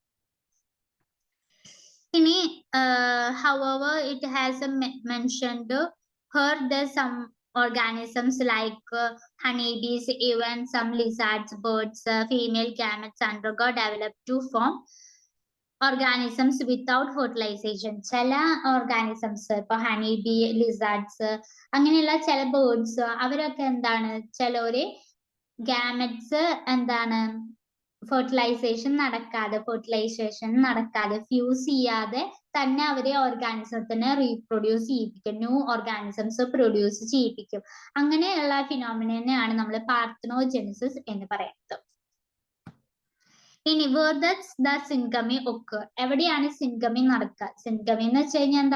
Speaker 2: However, it has mentioned here that some organisms like honeybees, even some lizards, birds, female gametes undergo develop to form organisms without fertilization. ചില organisms ഇപ്പൊ honeybee, lizards അങ്ങനെയുള്ള ചില birds അവരൊക്കെ എന്താണ് ചിലര് ഗാമറ്റ്സ് എന്താണ് ഫെർട്ടിലൈസേഷൻ നടക്കാതെ ഫ്യൂസ് ചെയ്യാതെ തന്നെ അവരെ ഓർഗാനിസത്തിനെ റീപ്രൊഡ്യൂസ് ചെയ്യിപ്പിക്കും, ന്യൂ ഓർഗാനിസംസ് പ്രൊഡ്യൂസ് ചെയ്യിപ്പിക്കും. അങ്ങനെയുള്ള ഫിനോമിനയാണ് നമ്മൾ പാർത്തനോജെനിസിസ് എന്ന് പറയുന്നത്. ഇനി where does the syngamy occur? എവിടെയാണ് syngamy നടക്കുക? syngamy എന്ന് വെച്ച് കഴിഞ്ഞാൽ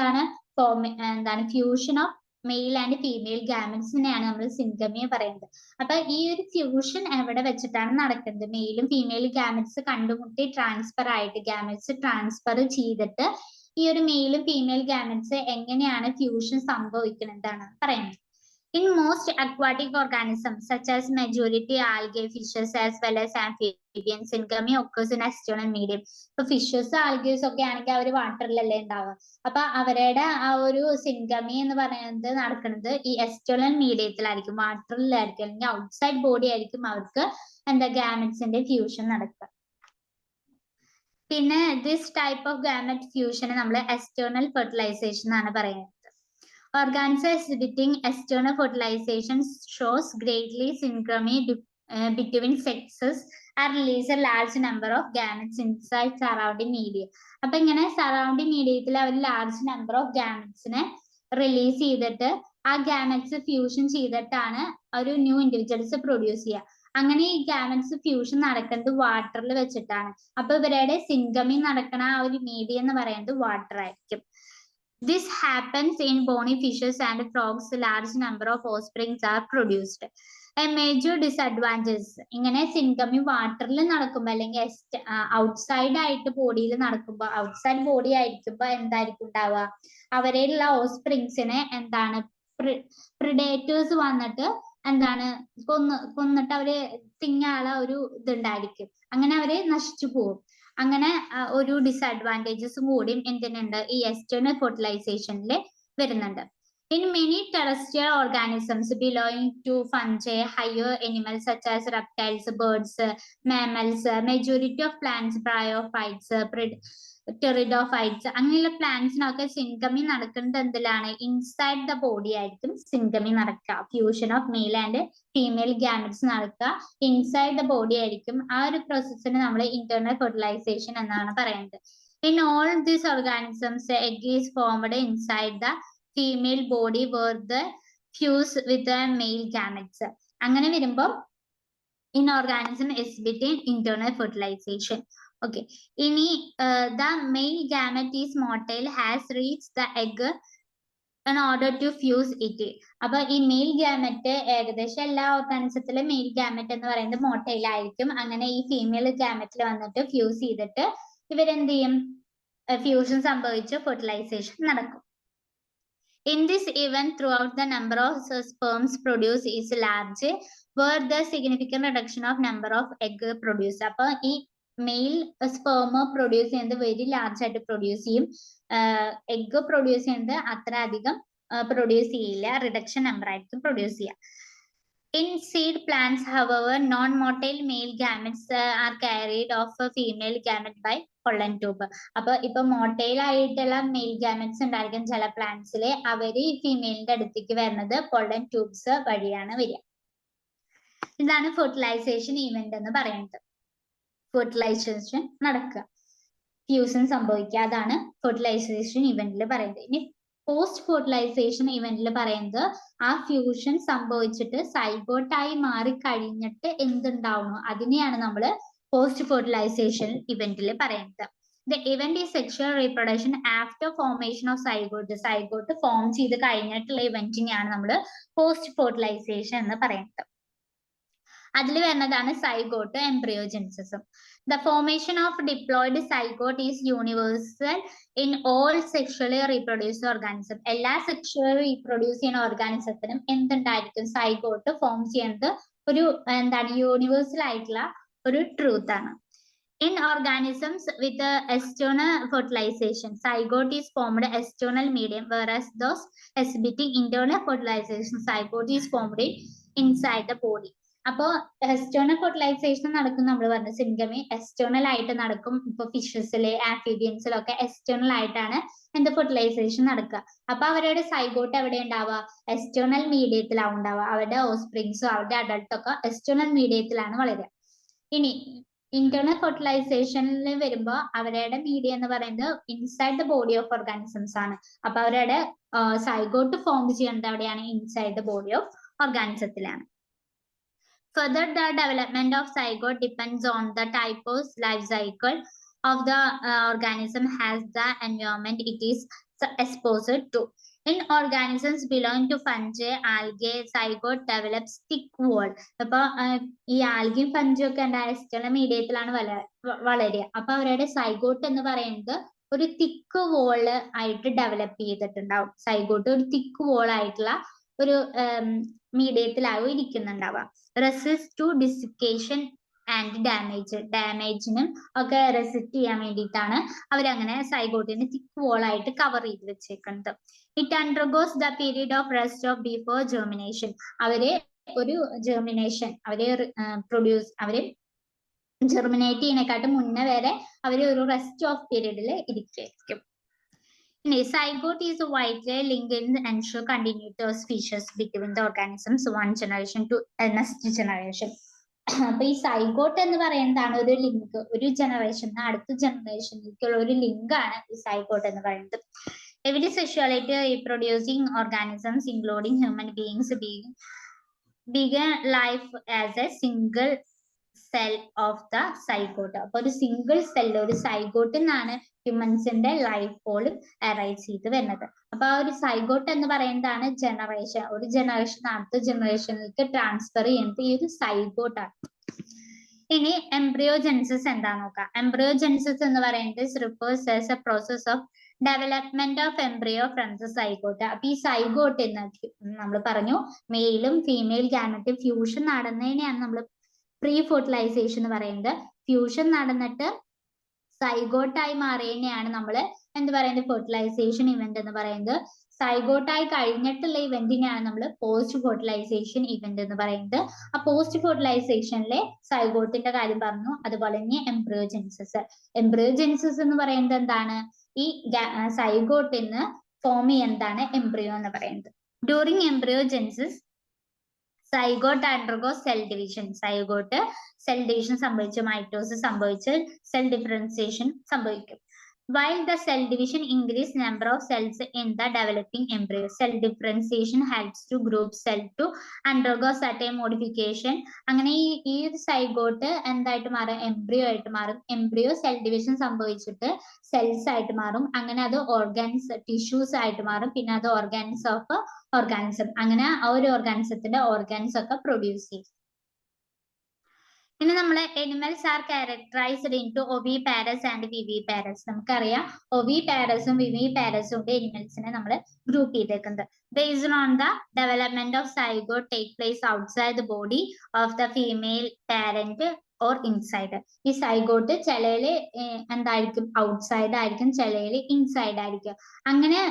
Speaker 2: എന്താണ് fusion of male and female ഗാമറ്റ്സിനെയാണ് നമ്മൾ syngamy പറയുന്നത്. അപ്പൊ ഈ ഒരു ഫ്യൂഷൻ എവിടെ വെച്ചിട്ടാണ് നടക്കുന്നത്? മെയിലും ഫീമെയിൽ ഗാമറ്റ്സ് കണ്ടുമുട്ടി ട്രാൻസ്ഫർ ആയിട്ട് ഗാമറ്റ്സ് ട്രാൻസ്ഫർ ചെയ്തിട്ട് ഈ ഒരു മെയിലും ഫീമെയിൽ ഗാമറ്റ്സ് എങ്ങനെയാണ് ഫ്യൂഷൻ സംഭവിക്കുന്നതാണ് പറയുന്നത്. In most aquatic organisms, such as majority algae, fishes, as well as amphibians, syngamy occurs in external medium. ഇപ്പൊ ഫിഷസ് ആൽഗേസ് ഒക്കെ ആണെങ്കിൽ അവർ വാട്ടറിലല്ലേ ഉണ്ടാവുക. അപ്പൊ അവരുടെ ആ ഒരു syngamy എന്ന് പറയുന്നത് നടക്കുന്നത് ഈ എക്സ്റ്റേണൽ മീഡിയത്തിലായിരിക്കും, വാട്ടറിലായിരിക്കും, അല്ലെങ്കിൽ ഔട്ട്സൈഡ് ബോഡി ആയിരിക്കും അവർക്ക് ഗാമറ്റ്സിന്റെ ഫ്യൂഷൻ നടക്കുക. പിന്നെ ദിസ് ടൈപ്പ് ഓഫ് ഗാമറ്റ് ഫ്യൂഷനെ നമ്മൾ എക്സ്റ്റേണൽ ഫെർട്ടിലൈസേഷൻ ആണ് പറയുന്നത്. Organisms exhibiting external fertilization shows greatly syngamy between sexes and release a large number of gametes inside surrounding media. അപ്പൊ ഇങ്ങനെ സറൗണ്ടിങ് മീഡിയത്തിൽ അവർ ലാർജ് നമ്പർ ഓഫ് ഗാമറ്റ്സിനെ റിലീസ് ചെയ്തിട്ട് ആ ഗാമറ്റ്സ് ഫ്യൂഷൻ ചെയ്തിട്ടാണ് ഒരു ന്യൂ ഇൻഡിവിജ്വൽസ് പ്രൊഡ്യൂസ് ചെയ്യുക. അങ്ങനെ ഈ ഗാമറ്റ്സ് ഫ്യൂഷൻ നടക്കുന്നത് വാട്ടറിൽ വെച്ചിട്ടാണ്. അപ്പൊ ഇവരുടെ സിൻഗമിങ് നടക്കണ ആ ഒരു മീഡിയം എന്ന് പറയുന്നത് വാട്ടർ ആയിരിക്കും. This happens in bony fishes and frogs. Large number of offsprings are produced. A major disadvantage, ഇങ്ങനെ സിൻഗമി വാട്ടറിൽ നടക്കുമ്പോൾ അല്ലെങ്കിൽ ഔട്ട്സൈഡ് ആയിട്ട് ബോഡിയിൽ നടക്കുമ്പോൾ, ഔട്ട്സൈഡ് ബോഡി ആയിരിക്കുമ്പോൾ എന്തായിരിക്കും ഉണ്ടാവുക, അവരെയുള്ള ഓസ്പ്രിങ്സിനെ എന്താണ് പ്രിഡേറ്റേഴ്സ് വന്നിട്ട് എന്താണ് കൊന്നിട്ട് അവര് തിന്നാനുള്ള ഒരു ഇതുണ്ടായിരിക്കും. അങ്ങനെ അവര് നശിച്ചു പോകും. അങ്ങനെ ഒരു ഡിസഡ്വാൻറ്റേജസും കൂടിയും എന്തിനുണ്ട്, ഈ എക്സ്റ്റേണൽ ഫെർട്ടിലൈസേഷനിൽ വരുന്നുണ്ട്. In many terrestrial organisms belonging to fungi, higher animals such as reptiles, birds, mammals, majority of plants, bryophytes, pteridophytes, അങ്ങനെയുള്ള പ്ലാന്റ്സിനൊക്കെ സിൻഗമി നടക്കുന്നത് എന്തിലാണ്, ഇൻസൈഡ് ദ ബോഡി ആയിരിക്കും സിൻഗമി നടക്കുക. Fusion of male and female gametes നടക്കുക inside the body ആയിരിക്കും. ആ ഒരു പ്രോസസ്സിന് നമ്മൾ internal fertilisation എന്നാണ് പറയുന്നത്. In all these organisms, egg is formed inside the female body where the fuse with the male gametes. അങ്ങനെ വരുമ്പോൾ in organism exhibiting internal fertilization. Okay. ഇനി the male gamete is motile, has reached the egg in order to fuse it. അപ്പൊ ഈ mail gamut ഏകദേശം എല്ലാ ഓർഗാനിസത്തിലും mail gamut എന്ന് പറയുന്നത് motile ആയിരിക്കും. അങ്ങനെ ഈ ഫീമെയിൽ ഗാമറ്റിൽ വന്നിട്ട് ഫ്യൂസ് ചെയ്തിട്ട് ഇവരെന്ത് ചെയ്യും, ഫ്യൂഷൻ സംഭവിച്ച് ഫെർട്ടിലൈസേഷൻ നടക്കും. In this event, throughout the number of sperms produced is large, where the significant reduction of number of egg produced. അപ്പൊ ഈ മെയിൽ സ്പേം പ്രൊഡ്യൂസ് ചെയ്യുന്നത് വെരി ലാർജ് ആയിട്ട് പ്രൊഡ്യൂസ് ചെയ്യും. എഗ് പ്രൊഡ്യൂസ് ചെയ്യുന്നത് അത്ര അധികം പ്രൊഡ്യൂസ് ചെയ്യില്ല, റിഡക്ഷൻ നമ്പർ ആയിരിക്കും പ്രൊഡ്യൂസ് ചെയ്യുക. In seed plants, however, non-motile male gametes are carried off a female gamete by pollen tube. അപ്പൊ ഇപ്പൊ മോട്ടൈൽ ആയിട്ടുള്ള മെയിൽ ഗാമറ്റ്സ് ഉണ്ടായിരിക്കും ചില പ്ലാന്റ്സില്, അവര് ഫീമെയിലിന്റെ അടുത്തേക്ക് വരുന്നത് പൊള്ളൻ ട്യൂബ്സ് വഴിയാണ് വരിക. ഇതാണ് ഫെർട്ടിലൈസേഷൻ ഇവന്റ് എന്ന് പറയുന്നത്. ഫെർട്ടിലൈസേഷൻ നടക്കുക, ഫ്യൂഷൻ സംഭവിക്കുക, അതാണ് ഫെർട്ടിലൈസേഷൻ ഇവന്റിൽ പറയുന്നത്. ഇനി പോസ്റ്റ് ഫെർട്ടിലൈസേഷൻ ഇവന്റിൽ പറയുന്നത് ആ ഫ്യൂഷൻ സംഭവിച്ചിട്ട് സൈഗോട്ടായി മാറി കഴിഞ്ഞിട്ട് എന്തുണ്ടാവുന്നു അതിനെയാണ് നമ്മൾ പോസ്റ്റ് ഫെർട്ടിലൈസേഷൻ ഇവന്റിൽ പറയുന്നത്. The event is sexual reproduction after formation of zygote. Zygote form ചെയ്ത് കഴിഞ്ഞിട്ടുള്ള ഇവന്റിനെയാണ് നമ്മൾ പോസ്റ്റ് ഫെർട്ടിലൈസേഷൻ എന്ന് പറയുന്നത്. അതിൽ വരുന്നതാണ് zygote എംബ്രിയോജെനിസിസും. The formation of diploid zygote is universal in all sexually reproduced organisms. എല്ലാ സെക്ഷുവലി റീപ്രൊഡ്യൂസ് ചെയ്യുന്ന ഓർഗാനിസത്തിനും എന്തുണ്ടായിരിക്കും, സൈഗോട്ട് ഫോം ചെയ്യുന്നത് ഒരു എന്താണ് യൂണിവേഴ്സൽ ആയിട്ടുള്ള ഒരു ട്രൂത്ത് ആണ്. In organisms with external fertilization, zygote is formed external medium, whereas those exhibiting internal fertilization, zygote is formed inside the body. അപ്പോ external fertilisation നടക്കും നമ്മൾ പറഞ്ഞു, സിൻഗമി എക്സ്റ്റേണൽ ആയിട്ട് നടക്കും. ഇപ്പൊ ഫിഷസിലെ ആംഫിബിയൻസിലൊക്കെ എക്സ്റ്റേണൽ ആയിട്ടാണ് എന്ത് ഫെർട്ടിലൈസേഷൻ നടക്കുക. അപ്പൊ അവരുടെ സൈഗോട്ട് എവിടെ ഉണ്ടാവുക, എക്സ്റ്റേണൽ മീഡിയത്തിലാണ് ഉണ്ടാവുക. അവരുടെ ഓസ്പ്രിങ്സും അവരുടെ അഡൾട്ടൊക്കെ എക്സ്റ്റേണൽ മീഡിയത്തിലാണ് വളരുക. ഇനി ഇന്റേണൽ ഫെർട്ടിലൈസേഷനിൽ വരുമ്പോൾ അവരുടെ മീഡിയ എന്ന് പറയുന്നത് inside the body of organisms ആണ്. അപ്പൊ അവരുടെ സൈഗോട്ട് ഫോം ചെയ്യേണ്ടത് എവിടെയാണ്, ഇൻസൈഡ് ദ ബോഡി ഓഫ് ഓർഗാനിസത്തിലാണ്. Further, the development of zygote depends on the type of life cycle of the organism has the environment it is exposed to. In organisms belonging to fungi, algae, zygote develops thick wall. അപ്പൊ ഈ ആൽഗയും fungi ഒക്കെ external മീഡിയത്തിലാണ് വളരുക. അപ്പൊ അവരുടെ zygote എന്ന് പറയുന്നത് ഒരു തിക്ക് wall ആയിട്ട് ഡെവലപ്പ് ചെയ്തിട്ടുണ്ടാവും. സൈഗോട്ട് ഒരു തിക്ക് വോൾ ആയിട്ടുള്ള ഒരു മീഡിയത്തിലാവും ഇരിക്കുന്നുണ്ടാവുക. റെസിസ്റ്റ് ടു ഡിസിക്കേഷൻ ആൻഡ് ഡാമേജിനും ഒക്കെ റെസിസ്റ്റ് ചെയ്യാൻ വേണ്ടിയിട്ടാണ് അവരങ്ങനെ സൈഗോട്ടിനെ തിക്ക് വോൾ ആയിട്ട് കവർ ചെയ്ത് വെച്ചേക്കുന്നത്. It undergoes the period of rest of before germination. അവര് ഒരു ജെർമിനേഷൻ അവര് ജെർമിനേറ്റ് ചെയ്യുന്നതിനെക്കാട്ടും മുന്നേ വരെ അവര് ഒരു റെസ്റ്റ് ഓഫ് പീരീഡിൽ ഇരിക്കും. Zygote is widely linked and ensure continuity of species between the organisms one generation to next generation. അപ്പൊ ഈ സൈഗോട്ട് എന്ന് പറയുന്നതാണ് ഒരു ലിങ്ക്, ഒരു ജനറേഷൻ അടുത്ത ജനറേഷനിലേക്കുള്ള ഒരു ലിങ്ക് ആണ് ഈ സൈഗോട്ട് എന്ന് പറയുന്നത്. Every sexuality reproducing organisms including human beings began life as A single cell of the zygote. അപ്പൊ ഒരു സിംഗിൾ സെൽ, ഒരു സൈഗോട്ടിൽ നിന്നാണ് ഹ്യൂമൻസിന്റെ ലൈഫ് പോലും അറൈസ് ചെയ്ത് വരുന്നത്. അപ്പൊ ആ ഒരു സൈഗോട്ട് എന്ന് പറയുന്നതാണ് ജനറേഷൻ. ഒരു ജനറേഷൻ അടുത്ത ജനറേഷനിലേക്ക് ട്രാൻസ്ഫർ ചെയ്യുന്നത് ഈ ഒരു സൈഗോട്ടാണ്. ഇനി എംബ്രിയോജെനിസിസ് എന്താ നോക്കാം. എംബ്രിയോജെനിസിസ് എന്ന് പറയുന്നത് refers as A process of development of embryo from the zygote. അപ്പൊ ഈ സൈഗോട്ട് എന്ന് നമ്മൾ പറഞ്ഞു മെയിലും ഫീമെയിൽ ഗാമറ്റും ഫ്യൂഷൻ നടന്നതിനെയാണ് നമ്മൾ പ്രീ ഫെർട്ടിലൈസേഷൻ എന്ന് പറയുന്നത്. ഫ്യൂഷൻ നടന്നിട്ട് സൈഗോട്ടായി മാറിയതിനെയാണ് നമ്മൾ എന്ത് പറയുന്നത് ഫെർട്ടിലൈസേഷൻ ഇവന്റ് എന്ന് പറയുന്നത്. സൈഗോട്ടായി കഴിഞ്ഞിട്ടുള്ള ഇവന്റിനെയാണ് നമ്മൾ പോസ്റ്റ് ഫെർട്ടിലൈസേഷൻ ഇവന്റ് എന്ന് പറയുന്നത്. ആ പോസ്റ്റ് ഫെർട്ടിലൈസേഷനിലെ സൈഗോട്ടിന്റെ കാര്യം പറഞ്ഞു. അതുപോലെ തന്നെ എംബ്രിയോജെനിസിസ്. എംബ്രിയോജെനിസിസ് എന്ന് പറയുന്നത് എന്താണ്? ഈ സൈഗോട്ടിൽ നിന്ന് ഫോം ചെയ്യുന്നതാണ് എംബ്രിയോ എന്ന് പറയുന്നത്. During embryogenesis zygote undergo cell division. Zygote cell division സംഭവിച്ച് മൈറ്റോസിസ് സംഭവിച്ച് സെൽ ഡിഫറൻസിയേഷൻ സംഭവിക്കും. While the cell division increase number of cells in the developing embryo, cell differentiation helps to group cell to undergo certain modification. അങ്ങനെ ഈ zygote എന്തായിട്ട് മാറും? Embryo ആയിട്ട് മാറും. Embryo cell division സംഭവിച്ചിട്ട് cells ആയിട്ട് മാറും. അങ്ങനെ അത് ഓർഗാൻസ് ടിഷ്യൂസ് ആയിട്ട് മാറും. പിന്നെ അത് ഓർഗാനിസം ഓഫ് ഓർഗാനിസം. അങ്ങനെ ആ ഒരു ഓർഗാനിസത്തിന്റെ ഓർഗാൻസ് ഒക്കെ പ്രൊഡ്യൂസ് ചെയ്യും. ഇനി നമ്മള് animals are characterised into oviparous and viviparous. നമുക്കറിയാം ഒവിപാരസും വിവിപാരസും ഉണ്ട് എനിമൽസിനെ നമ്മൾ ഗ്രൂപ്പ് ചെയ്തേക്കുന്നത്. Based on the development of zygote take place outside the body of the female parent or inside. ഈ സൈഗോട്ട് ചിലയില് എന്തായിരിക്കും? ഔട്ട്സൈഡ് ആയിരിക്കും, ചിലയില് ഇൻസൈഡ് ആയിരിക്കും. അങ്ങനെ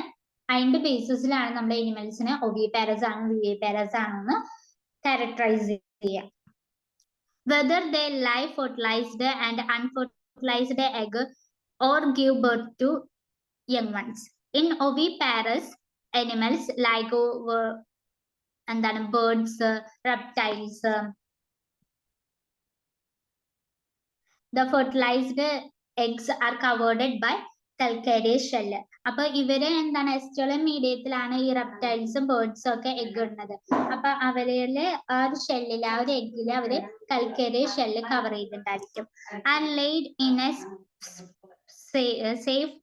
Speaker 2: അതിന്റെ ബേസിസിലാണ് നമ്മൾ എനിമൽസിനെ ഒവിപാരസ് ആണോ വിവിപാരസ് ആണോ എന്ന് ക്യാരക്ടറൈസ് ചെയ്യുക. Whether they lie fertilized and unfertilized egg or give birth to young ones. In oviparous animals like birds, reptiles, the fertilized eggs are covered by calcareous shell. അപ്പൊ ഇവര് എന്താണ്? എസ്റ്റോളൻ മീഡിയത്തിലാണ് ഈ റെപ്റ്റൈൽസും ബേർഡ്സും ഒക്കെ എഗ് ഇടുന്നത്. അപ്പൊ അവരില് ആ ഒരു ഷെല്ലില് ആ ഒരു എഗ്ഗില് അവര് കൽക്കേരിയസ് ഷെല്ല് കവർ ചെയ്തിട്ടുണ്ടായിരിക്കും. And laid in a safe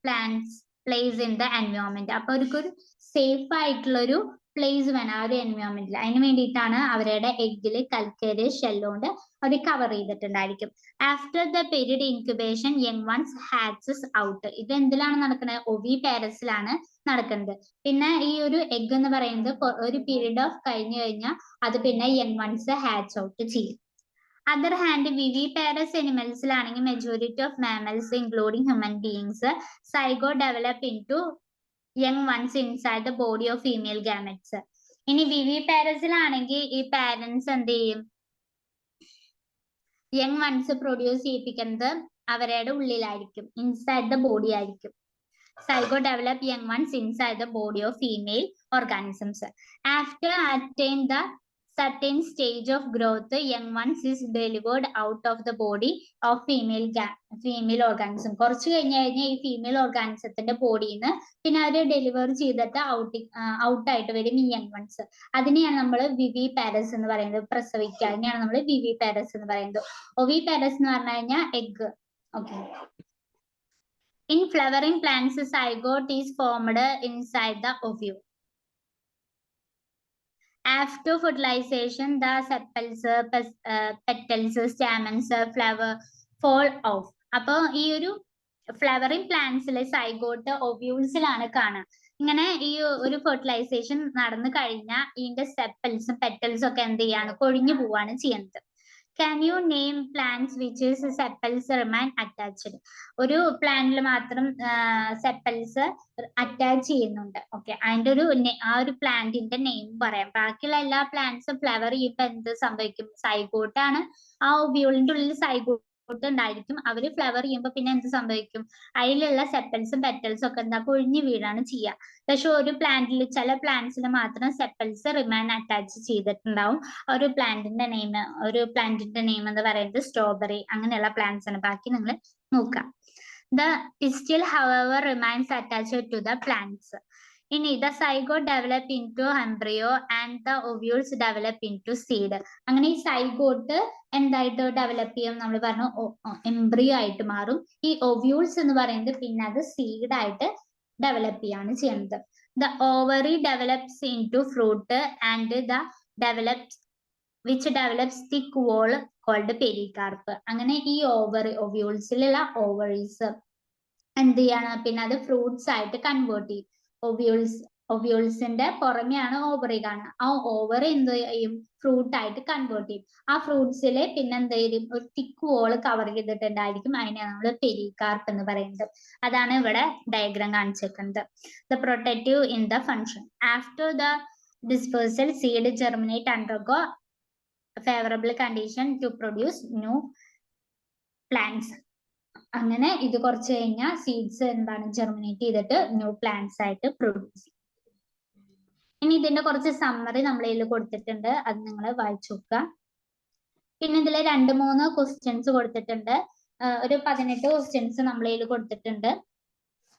Speaker 2: place in the environment. അപ്പൊ അവർക്കൊരു സേഫ് ആയിട്ടുള്ള ഒരു പ്ലേസ് വേണം ആ ഒരു എൻവയോൺമെന്റിൽ. അതിന് വേണ്ടിയിട്ടാണ് അവരുടെ എഗ്ഗില് കൽക്കേരിയസ് ഷെല്ലുകൊണ്ട് അവർ കവർ ചെയ്തിട്ടുണ്ടായിരിക്കും. After the period incubation young ones hatches out. ഇത് എന്തിലാണ് നടക്കുന്നത്? ഒവിപാരസിലാണ് നടക്കുന്നത്. പിന്നെ ഈ ഒരു എഗ് എന്ന് പറയുന്നത് ഒരു പീരീഡ് ഓഫ് കഴിഞ്ഞു കഴിഞ്ഞാൽ അത് പിന്നെ യങ് വൺസ് ഹാച്ച് ഔട്ട് ചെയ്യും. അതർ ഹാൻഡ് വിവിപാരസ് എനിമൽസിലാണെങ്കിൽ majority of mammals including human beings zygote develop into young ones inside the body of female gametes. ഇനി വിവിപാരസിലാണെങ്കിൽ ഈ പാരന്റ്സ് എന്ത് ചെയ്യും? യങ് വൺസ് പ്രൊഡ്യൂസ് ചെയ്യിപ്പിക്കുന്നത് അവരുടെ ഉള്ളിലായിരിക്കും, ഇൻസൈഡ് ദ ബോഡി ആയിരിക്കും. Zygote develop young ones inside the body of female organisms. After attain the certain stage of growth, young ones is delivered out of the body of female organism. കുറച്ച് കഴിഞ്ഞ് കഴിഞ്ഞാൽ ഈ female ഓർഗാനിസത്തിന്റെ ബോഡിയിൽ നിന്ന് പിന്നെ അവര് deliver ചെയ്തിട്ട് ഔട്ടായിട്ട് വരും ഈ യങ് വൺസ്. അതിനെയാണ് നമ്മൾ വിവിപാരസ് എന്ന് പറയുന്നത്. പ്രസവിക്കുക, അതിനെയാണ് നമ്മൾ വിവിപാരസ് എന്ന് പറയുന്നത്. ഒവിപാരസ് എന്ന് പറഞ്ഞു കഴിഞ്ഞാൽ egg. Okay. In flowering plants, zygote is formed inside the ovule. After fertilization, the sepals, petals, stamens, flower fall off. അപ്പൊ ഈ ഒരു ഫ്ലവറിംഗ് പ്ലാന്റ്സിലെ സൈഗോട്ട് ഒവ്യൂൾസിലാണ് കാണുക. ഇങ്ങനെ ഈ ഒരു ഫെർട്ടിലൈസേഷൻ നടന്നു കഴിഞ്ഞാൽ ഇതിന്റെ സെപ്പൽസും പെറ്റൽസും ഒക്കെ എന്ത് ചെയ്യാണ്? കൊഴിഞ്ഞു പോവാണ് ചെയ്യുന്നത്. Can you name plants which is sepals remain attached? ഒരു പ്ലാന്റിൽ മാത്രം സെപ്പൽസ് അറ്റാച്ച് ചെയ്യുന്നുണ്ട്. ഓക്കെ, അതിന്റെ ആ ഒരു പ്ലാന്റിന്റെ നെയിം പറയാം. ബാക്കിയുള്ള എല്ലാ പ്ലാന്റ്സും ഫ്ലവർ ചെയ്യുമ്പോൾ എന്ത് സംഭവിക്കും? സൈഗോട്ടാണ്. ആ ഒവ്യൂളിന്റെ ഉള്ളിൽ സൈഗോട്ട് ഉണ്ടായിരിക്കും. അവര് ഫ്ലവർ ചെയ്യുമ്പോൾ പിന്നെ എന്ത് സംഭവിക്കും? അതിലുള്ള സെപ്പൽസും പെറ്റൽസും ഒക്കെ എന്താ? കൊഴിഞ്ഞു വീഴാണ് ചെയ്യുക. പക്ഷെ ഒരു പ്ലാന്റിൽ, ചില പ്ലാന്റ്സിൽ മാത്രം സെപ്പൽസ് റിമൈൻ അറ്റാച്ച് ചെയ്തിട്ടുണ്ടാവും. ഒരു പ്ലാന്റിന്റെ നെയിം എന്ന് പറയുന്നത് സ്ട്രോബെറി. അങ്ങനെയുള്ള പ്ലാന്റ്സ് ആണ്. ബാക്കി നിങ്ങൾ നോക്കാം. The pistil, however, remains attached to the plants. ഇനി the zygote develop into embryo and the ovules develop into seed. അങ്ങനെ ഈ സൈഗോട്ട് എന്തായിട്ട് ഡെവലപ്പ് ചെയ്യും? നമ്മൾ പറഞ്ഞു എംബ്രിയോ ആയിട്ട് മാറും. ഈ ഒവ്യൂൾസ് എന്ന് പറയുന്നത് പിന്നെ അത് സീഡ് ആയിട്ട് ഡെവലപ്പ് ചെയ്യാണ് ചെയ്യുന്നത്. The ovary develops into fruit and the develops which develops thick wall called pericarp. അങ്ങനെ ഈ ഒവ്യൂൾസിലുള്ള ഓവറീസ് എന്ത് ചെയ്യാണ്? പിന്നെ അത് ഫ്രൂട്ട്സ് ആയിട്ട് കൺവേർട്ട് ചെയ്യും. ഒവ്യൂൾസിന്റെ പുറമെയാണ് ഓവറി കാണുക. ആ ഓവറി എന്ത് ചെയ്യും? ഫ്രൂട്ട് ആയിട്ട് കൺവേർട്ട് ചെയ്യും. ആ ഫ്രൂട്ട്സിൽ പിന്നെ എന്ത് ചെയ്യും? ഒരു തിക്ക് വോള് കവർ ചെയ്തിട്ടുണ്ടായിരിക്കും. അതിനെയാണ് നമ്മൾ പെരികാർപ്പ് എന്ന് പറയുന്നത്. അതാണ് ഇവിടെ ഡയഗ്രാം കാണിച്ചിരിക്കുന്നത്. The protective in the function. After the dispersal seed germinate undergo favourable condition to produce new plants. അങ്ങനെ ഇത് കുറച്ച് കഴിഞ്ഞാൽ സീഡ്സ് എന്താണ് ജെർമിനേറ്റ് ചെയ്തിട്ട് ന്യൂ പ്ലാന്റ്സ് ആയിട്ട് പ്രൊഡ്യൂസ് ചെയ്യും. ഇനി ഇതിന്റെ കുറച്ച് സമ്മറി നമ്മളിതിൽ കൊടുത്തിട്ടുണ്ട്, അത് നിങ്ങൾ വായിച്ചു നോക്കുക. പിന്നെ ഇതിൽ 2-3 ക്വസ്റ്റ്യൻസ് കൊടുത്തിട്ടുണ്ട്. ഒരു 18 ക്വസ്റ്റ്യൻസ് നമ്മളിതിൽ കൊടുത്തിട്ടുണ്ട്.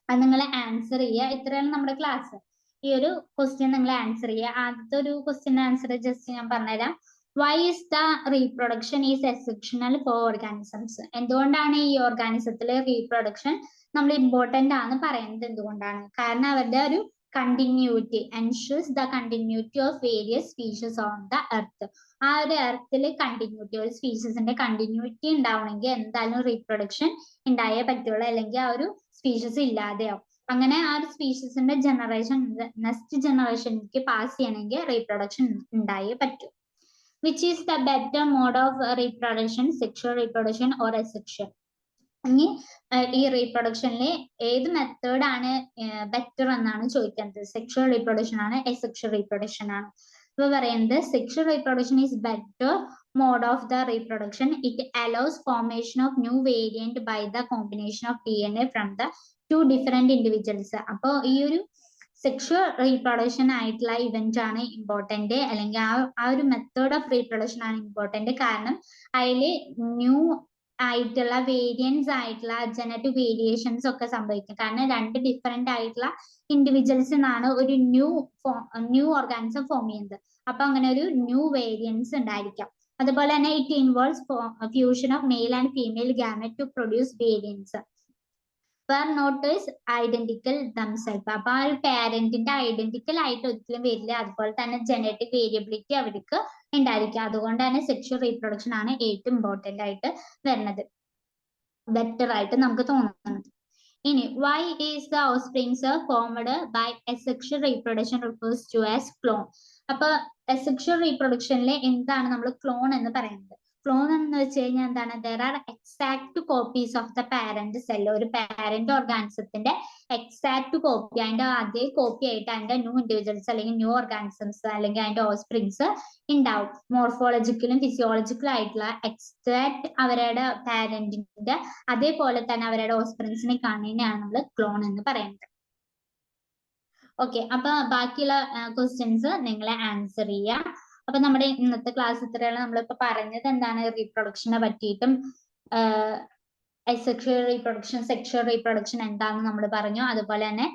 Speaker 2: അത് നിങ്ങൾ ആൻസർ ചെയ്യുക. ഇത്രയാണ് നമ്മുടെ ക്ലാസ്. ഈ ഒരു ക്വസ്റ്റ്യൻ നിങ്ങൾ ആൻസർ ചെയ്യുക. ആദ്യത്തെ ഒരു ക്വസ്റ്റ്യൻ ആൻസർ ജസ്റ്റ് ഞാൻ പറഞ്ഞുതരാം. Why is the reproduction is essential for organisms? എന്തുകൊണ്ടാണ് ഈ ഓർഗാനിസത്തിലെ റീപ്രൊഡക്ഷൻ നമ്മൾ ഇമ്പോർട്ടന്റ് ആണ് പറയുന്നത്? എന്തുകൊണ്ടാണ്? കാരണം അവരുടെ ഒരു continuity എൻഷുർസ് the continuity of various species on the earth. ആ ഒരു എർത്തിൽ കണ്ടിന്യൂറ്റി, ഒരു സ്പീഷീസിന്റെ കണ്ടിന്യൂറ്റി ഉണ്ടാവണമെങ്കിൽ എന്തായാലും റീപ്രൊഡക്ഷൻ ഉണ്ടായേ പറ്റുള്ളൂ, അല്ലെങ്കിൽ ആ ഒരു സ്പീഷീസ് ഇല്ലാതെയാവും. അങ്ങനെ ആ ഒരു സ്പീഷീസിന്റെ ജനറേഷൻ നെക്സ്റ്റ് ജനറേഷനിലേക്ക് പാസ് ചെയ്യണമെങ്കിൽ റീപ്രൊഡക്ഷൻ ഉണ്ടായേ പറ്റൂ. Which is the better mode of reproduction, sexual reproduction or asexual? ഇനി ഈ റീപ്രൊഡക്ഷനിലെ ഏത് മെത്തേഡ് ആണ് ബെറ്റർ എന്നാണ് ചോദിക്കുന്നത്. സെക്ഷൽ റീപ്രൊഡക്ഷൻ ആണ്, അസെക്ഷൽ റീപ്രൊഡക്ഷൻ ആണ്? ഇപ്പൊ പറയുന്നത് sexual reproduction is better mode of the reproduction. It allows formation of new variant by the combination of DNA from the 2 different individuals. അപ്പോൾ ഈ ഒരു സെക്ഷൽ റീപ്രൊഡക്ഷൻ ആയിട്ടുള്ള ഇവന്റ് ആണ് ഇമ്പോർട്ടന്റ്, അല്ലെങ്കിൽ ആ ഒരു മെത്തേഡ് ഓഫ് റീപ്രൊഡക്ഷൻ ആണ് ഇമ്പോർട്ടന്റ്. കാരണം അതിൽ ന്യൂ ആയിട്ടുള്ള വേരിയൻസ് ആയിട്ടുള്ള ജനറ്റിക് വേരിയേഷൻസ് ഒക്കെ സംഭവിക്കും. കാരണം 2 ഡിഫറെന്റ് ആയിട്ടുള്ള ഇൻഡിവിജ്വൽസ് എന്നാണ് ഒരു ന്യൂ ഓർഗാനിസം ഫോം ചെയ്യുന്നത്. അപ്പൊ അങ്ങനെ ഒരു ന്യൂ വേരിയൻസ് ഉണ്ടായിരിക്കാം. അതുപോലെ തന്നെ it involves fusion of male and female gamete to produce variance were not is identical themselves. അപ്പൊ ആ ഒരു പാരന്റിന്റെ ഐഡന്റിക്കൽ ആയിട്ട് ഒരിക്കലും വരില്ല. അതുപോലെ തന്നെ ജനറ്റിക് വേരിയബിലിറ്റി അവർക്ക് ഉണ്ടായിരിക്കും. അതുകൊണ്ട് തന്നെ സെക്ഷൽ റീപ്രൊഡക്ഷൻ ആണ് ഏറ്റവും ഇമ്പോർട്ടന്റ് ആയിട്ട് വരുന്നത്, ബെറ്റർ ആയിട്ട് നമുക്ക് തോന്നുന്നത്. ഇനി why is the offsprings formed by asexual reproduction refers to as clone? അപ്പൊ അസെക്ഷൽ റീപ്രൊഡക്ഷനിൽ എന്താണ് നമ്മൾ ക്ലോൺ എന്ന് പറയുന്നത്? ക്ലോൺ എന്ന് വെച്ച് കഴിഞ്ഞാൽ എന്താണ്? There are exact copies of the parent cell. ഒരു പാരന്റ് ഓർഗാനിസത്തിന്റെ എക്സാക്ട് കോപ്പി, അതിന്റെ അതേ കോപ്പി ആയിട്ട് അതിന്റെ ന്യൂ ഇൻഡിവിജ്വൽസ് അല്ലെങ്കിൽ ന്യൂ ഓർഗാനിസംസ് അല്ലെങ്കിൽ അതിന്റെ ഓഫ്സ്പ്രിങ്സ് ഉണ്ടാവും. മോർഫോളജിക്കലും ഫിസിയോളജിക്കലും ആയിട്ടുള്ള എക്സാക്ട് അവരുടെ പാരന്റിന്റെ അതേപോലെ തന്നെ അവരുടെ ഓഫ്സ്പ്രിങ്സിനെ കാണുന്നതിനാണ് നമ്മൾ ക്ലോൺ എന്ന് പറയുന്നത്. ഓക്കെ, അപ്പൊ ബാക്കിയുള്ള ക്വസ്റ്റ്യൻസ് നിങ്ങൾ ആൻസർ ചെയ്യുക. അപ്പൊ നമ്മുടെ ഇന്നത്തെ ക്ലാസ് ഇത്രയാണ്. നമ്മളിപ്പോ പറഞ്ഞത് എന്താണ്? റീപ്രൊഡക്ഷനെ പറ്റിയിട്ടും അസെക്ഷൽ റീപ്രൊഡക്ഷൻ, സെക്ഷൽ റീപ്രൊഡക്ഷൻ എന്താണെന്ന് നമ്മൾ പറഞ്ഞു. അതുപോലെ തന്നെ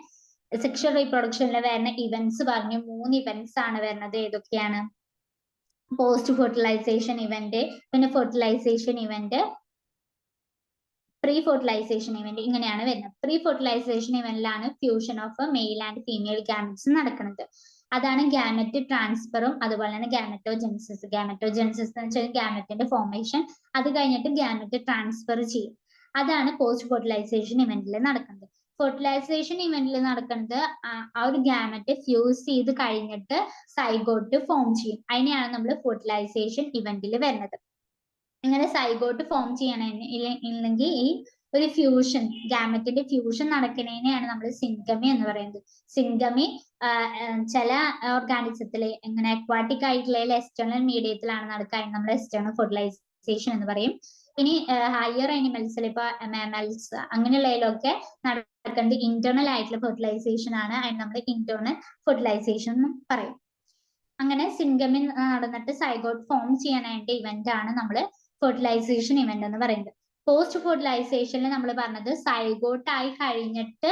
Speaker 2: സെക്ഷൽ റീപ്രൊഡക്ഷനിൽ വരുന്ന ഇവന്റ്സ് പറഞ്ഞു. 3 ഇവന്റ്സ് ആണ് വരുന്നത്. ഏതൊക്കെയാണ്? പോസ്റ്റ് ഫെർട്ടിലൈസേഷൻ ഇവന്റ്, പിന്നെ fertilisation event, pre fertilisation event, ഇങ്ങനെയാണ് വരുന്നത്. പ്രീ ഫെർട്ടിലൈസേഷൻ ഇവന്റിലാണ് fusion of male and female gametes നടക്കുന്നത്. അതാണ് ഗാമറ്റ് ട്രാൻസ്ഫറും അതുപോലെ തന്നെ ഗാമറ്റോജെൻസിസ്. ഗാമറ്റോജെൻസിസ് എന്ന് വെച്ചാൽ ഗാമറ്റിന്റെ ഫോർമേഷൻ, അത് കഴിഞ്ഞിട്ട് ഗാമറ്റ് ട്രാൻസ്ഫർ ചെയ്യും. അതാണ് പോസ്റ്റ് ഫെർട്ടിലൈസേഷൻ ഇവന്റിൽ നടക്കുന്നത്. ഫെർട്ടിലൈസേഷൻ ഇവന്റിൽ നടക്കുന്നത് ആ ഒരു ഗാമറ്റ് ഫ്യൂസ് ചെയ്ത് കഴിഞ്ഞിട്ട് സൈഗോട്ട് ഫോം ചെയ്യും. അതിനെയാണ് നമ്മൾ ഫെർട്ടിലൈസേഷൻ ഇവന്റിൽ വരുന്നത്. ഇങ്ങനെ സൈഗോട്ട് ഫോം ചെയ്യണമെങ്കിൽ ഈ ഒരു ഫ്യൂഷൻ, ഗാമറ്റിന്റെ ഫ്യൂഷൻ നടക്കുന്നതിനെയാണ് നമ്മൾ സിംഗമി എന്ന് പറയുന്നത്. സിംഗമി ചില ഓർഗാനിസത്തിലെ ഇങ്ങനെ അക്വാട്ടിക് ആയിട്ടുള്ള എക്സ്റ്റേണൽ മീഡിയത്തിലാണ് നടക്കുക. നമ്മൾ എക്സ്റ്റേണൽ ഫെർട്ടിലൈസേഷൻ എന്ന് പറയും. ഇനി ഹയർ അനിമൽസിൽ ഇപ്പൊ മാമൽസ് അങ്ങനെയുള്ളതിലൊക്കെ നടക്കുന്നത് ഇന്റേണൽ ആയിട്ടുള്ള ഫെർട്ടിലൈസേഷൻ ആണ്. അതിന് നമ്മൾ ഇന്റേണൽ ഫെർട്ടിലൈസേഷൻ എന്ന് പറയും. അങ്ങനെ സിംഗമി നടന്നിട്ട് സൈഗോട്ട് ഫോം ചെയ്യാനായിട്ട് ഇവന്റ് ആണ് നമ്മൾ ഫെർട്ടിലൈസേഷൻ ഇവന്റ് എന്ന് പറയുന്നത്. പോസ്റ്റ് ഫെർട്ടിലൈസേഷനിൽ നമ്മൾ പറഞ്ഞത് സൈഗോട്ട് ആയി കഴിഞ്ഞിട്ട്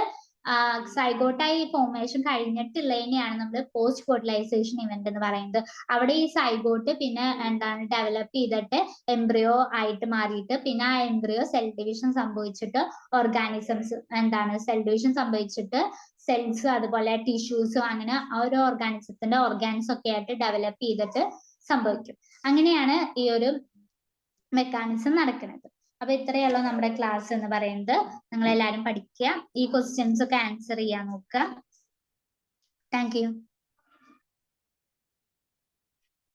Speaker 2: സൈഗോട്ടായി ഫോർമേഷൻ കഴിഞ്ഞിട്ടുള്ളതിനെയാണ് നമ്മൾ പോസ്റ്റ് ഫെർട്ടിലൈസേഷൻ ഇവന്റ് എന്ന് പറയുന്നത്. അവിടെ ഈ സൈഗോട്ട് പിന്നെ എന്താണ് ഡെവലപ്പ് ചെയ്തിട്ട് എംബ്രിയോ ആയിട്ട് മാറിയിട്ട് പിന്നെ ആ എംബ്രിയോ സെൽ ഡിവിഷൻ സംഭവിച്ചിട്ട് ഓർഗാനിസംസ് എന്താണ് സെൽ ഡിവിഷൻ സംഭവിച്ചിട്ട് സെൽസ് അതുപോലെ ടിഷ്യൂസും അങ്ങനെ ഓരോ ഓർഗാനിസത്തിന്റെ ഓർഗാൻസ് ഒക്കെ ആയിട്ട് ഡെവലപ്പ് ചെയ്തിട്ട് സംഭവിക്കും. അങ്ങനെയാണ് ഈ ഒരു മെക്കാനിസം നടക്കുന്നത്. അപ്പൊ ഇത്രയുള്ളൂ നമ്മുടെ ക്ലാസ് എന്ന് പറയുന്നത്. നിങ്ങൾ എല്ലാവരും പഠിക്കുക, ഈ ക്വസ്റ്റ്യൻസ് ഒക്കെ ആൻസർ ചെയ്യാൻ നോക്കുക. Thank you.